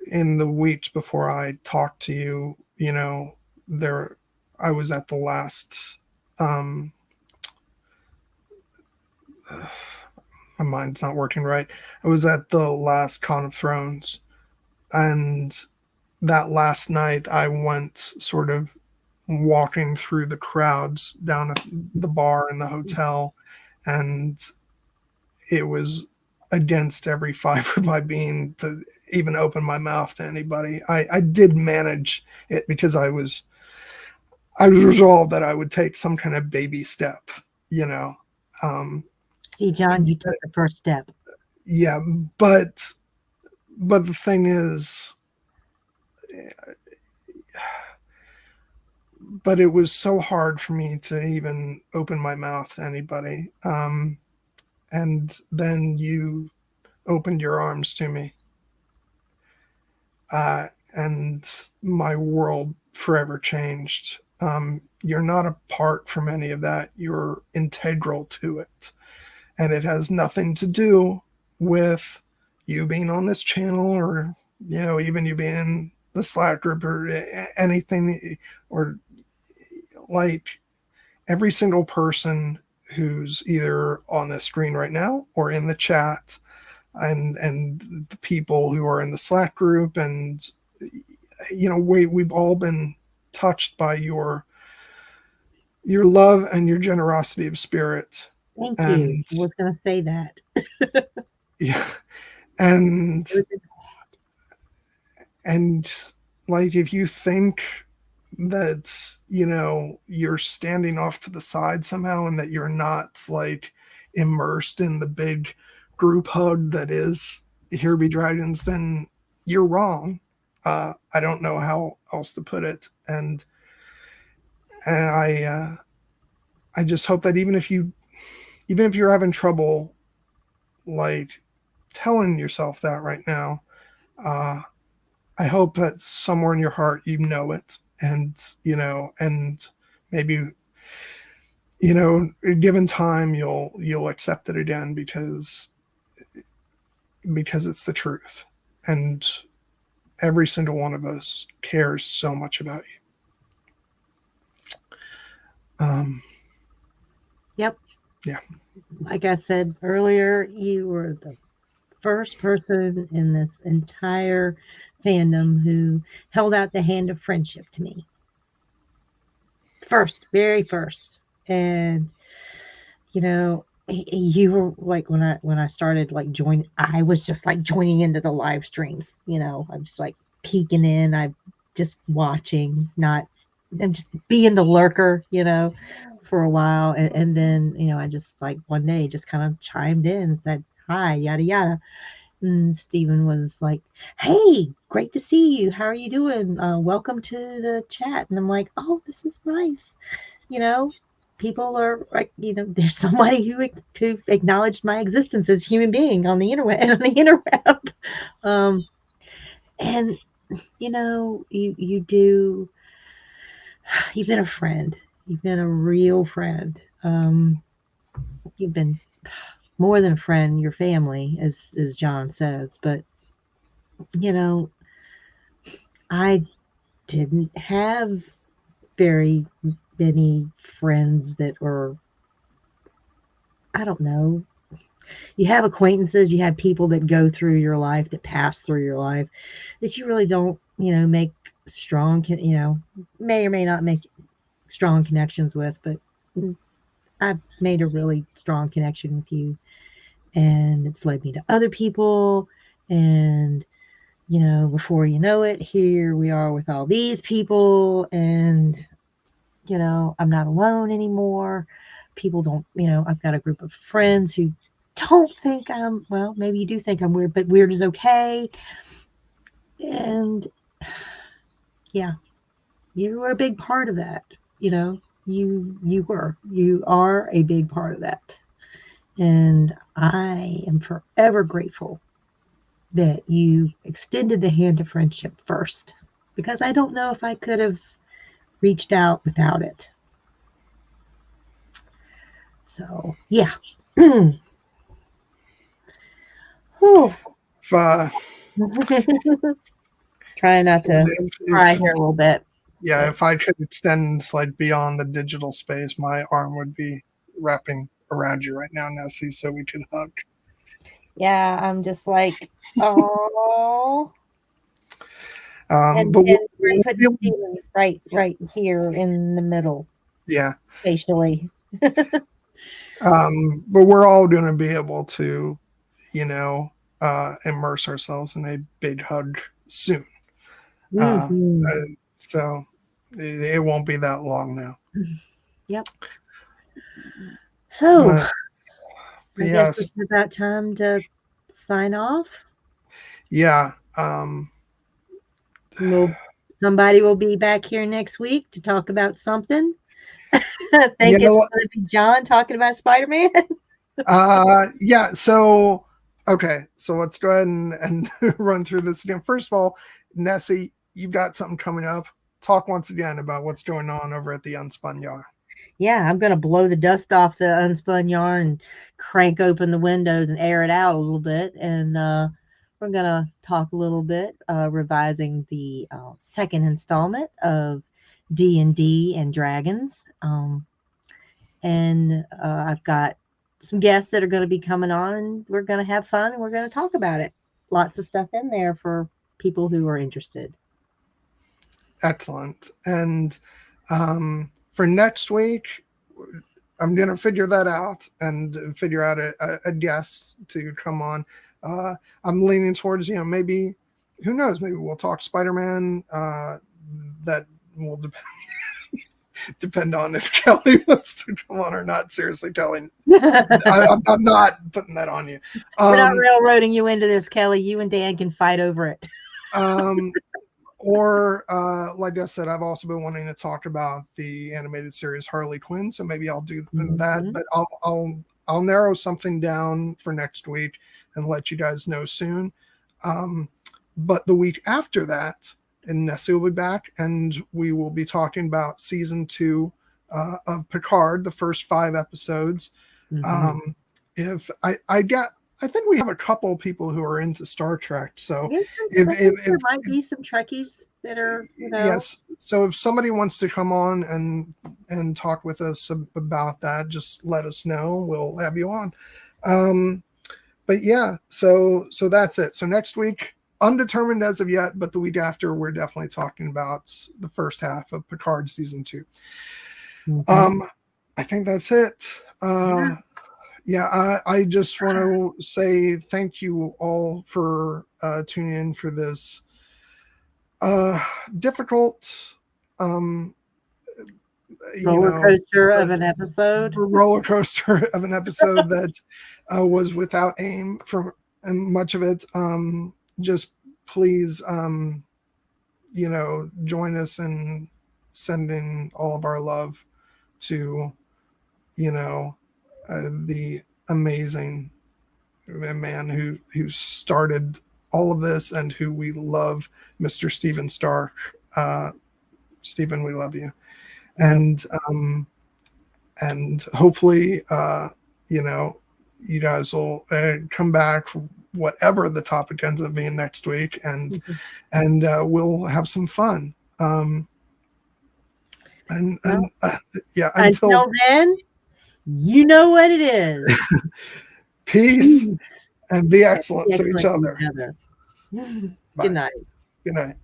in the weeks before I talked to you, I was at the last, my mind's not working right. I was at the last Con of Thrones, and that last night I went sort of walking through the crowds down at the bar in the hotel, and it was against every fiber of my being to even open my mouth to anybody. I did manage it because I was resolved that I would take some kind of baby step, See, John, you took the first step. Yeah, but the thing is, but it was so hard for me to even open my mouth to anybody. And then you opened your arms to me. And my world forever changed. You're not apart from any of that. You're integral to it. And it has nothing to do with you being on this channel or, even you being in the Slack group or anything, or like every single person who's either on the screen right now or in the chat, and the people who are in the Slack group, and we've all been touched by your love and your generosity of spirit. Thank you. I was going to say that. Yeah. And like, if you think that, you're standing off to the side somehow and that you're not like immersed in the big group hug that is Here Be Dragons, then you're wrong. I don't know how else to put it. And I just hope that even if you're having trouble like telling yourself that right now, I hope that somewhere in your heart you know it, and and maybe given time you'll accept it again, because it's the truth, and every single one of us cares so much about you. Yep. Yeah. Like I said earlier, you were the first person in this entire fandom who held out the hand of friendship to me. Very first. And you were like, when I started like I was just like joining into the live streams. I'm just like peeking in. I'm just watching, I'm just being the lurker, for a while. And then, I just like one day just kind of chimed in and said, hi, yada, yada. And Stephen was like, hey, great to see you. How are you doing? Welcome to the chat. And I'm like, oh, this is nice. People are like, there's somebody who acknowledged my existence as a human being on the internet and on the interweb. And you've been a friend. You've been a real friend. You've been more than a friend, your family, as John says. But, I didn't have very many friends that were, I don't know. You have acquaintances, you have people that go through your life, that pass through your life, that you really don't, make strong, may or may not make strong connections with. But I've made a really strong connection with you, and it's led me to other people. And, before you know it, here we are with all these people, and, I'm not alone anymore. People don't, I've got a group of friends who don't think well, maybe you do think I'm weird, but weird is okay. And yeah, you were a big part of that. You are a big part of that. And I am forever grateful that you extended the hand of friendship first, because I don't know if I could have reached out without it. So, yeah. Trying not to cry here a little bit. Yeah, if I could extend like beyond the digital space, my arm would be wrapping around you right now, Nessie, so we could hug. Yeah, I'm just like, oh. But we're putting Stephen right here in the middle. Yeah. Facially. But we're all going to be able to, immerse ourselves in a big hug soon. Mm-hmm. So it won't be that long now. Yep. So, I guess it's about time to sign off. Yeah. Somebody will be back here next week to talk about something. I think it's going to be John talking about Spider-Man. Yeah. So, okay. So let's go ahead and run through this again. First of all, Nessie, you've got something coming up talk once again about what's going on over at the Unspun Yarn. Yeah, I'm going to blow the dust off the Unspun Yarn, crank open the windows and air it out a little bit. And we're going to talk a little bit, revising the second installment of D&D and Dragons. And I've got some guests that are going to be coming on, and we're going to have fun, and we're going to talk about it. Lots of stuff in there for people who are interested. Excellent. And for next week, I'm going to figure that out and figure out a guest to come on. I'm leaning towards, maybe, who knows, maybe we'll talk Spider-Man. That will depend on if Kelly wants to come on or not. Seriously, Kelly, I'm not putting that on you. We're not railroading you into this, Kelly. You and Dan can fight over it. Or like I said, I've also been wanting to talk about the animated series Harley Quinn, so maybe I'll do that. But I'll narrow something down for next week and let you guys know soon. But the week after that, and Nessie will be back, and we will be talking about season 2 of Picard, the first 5 episodes. If I think we have a couple people who are into Star Trek, so there might be some Trekkies that are, yes. So if somebody wants to come on and talk with us about that, just let us know. We'll have you on. But yeah, so that's it. So next week, undetermined as of yet, but the week after, we're definitely talking about the first half of Picard season 2. I think that's it. I just want to say thank you all for tuning in for this difficult roller coaster of an episode that was without aim for much of it. Just please join us in sending all of our love to the amazing man who started all of this and who we love, Mr. Stephen Stark. Stephen, we love you. And hopefully, you guys will come back, whatever the topic ends up being next week, and we'll have some fun. Until then, you know what it is. Peace and be excellent to each other. Good night. Good night.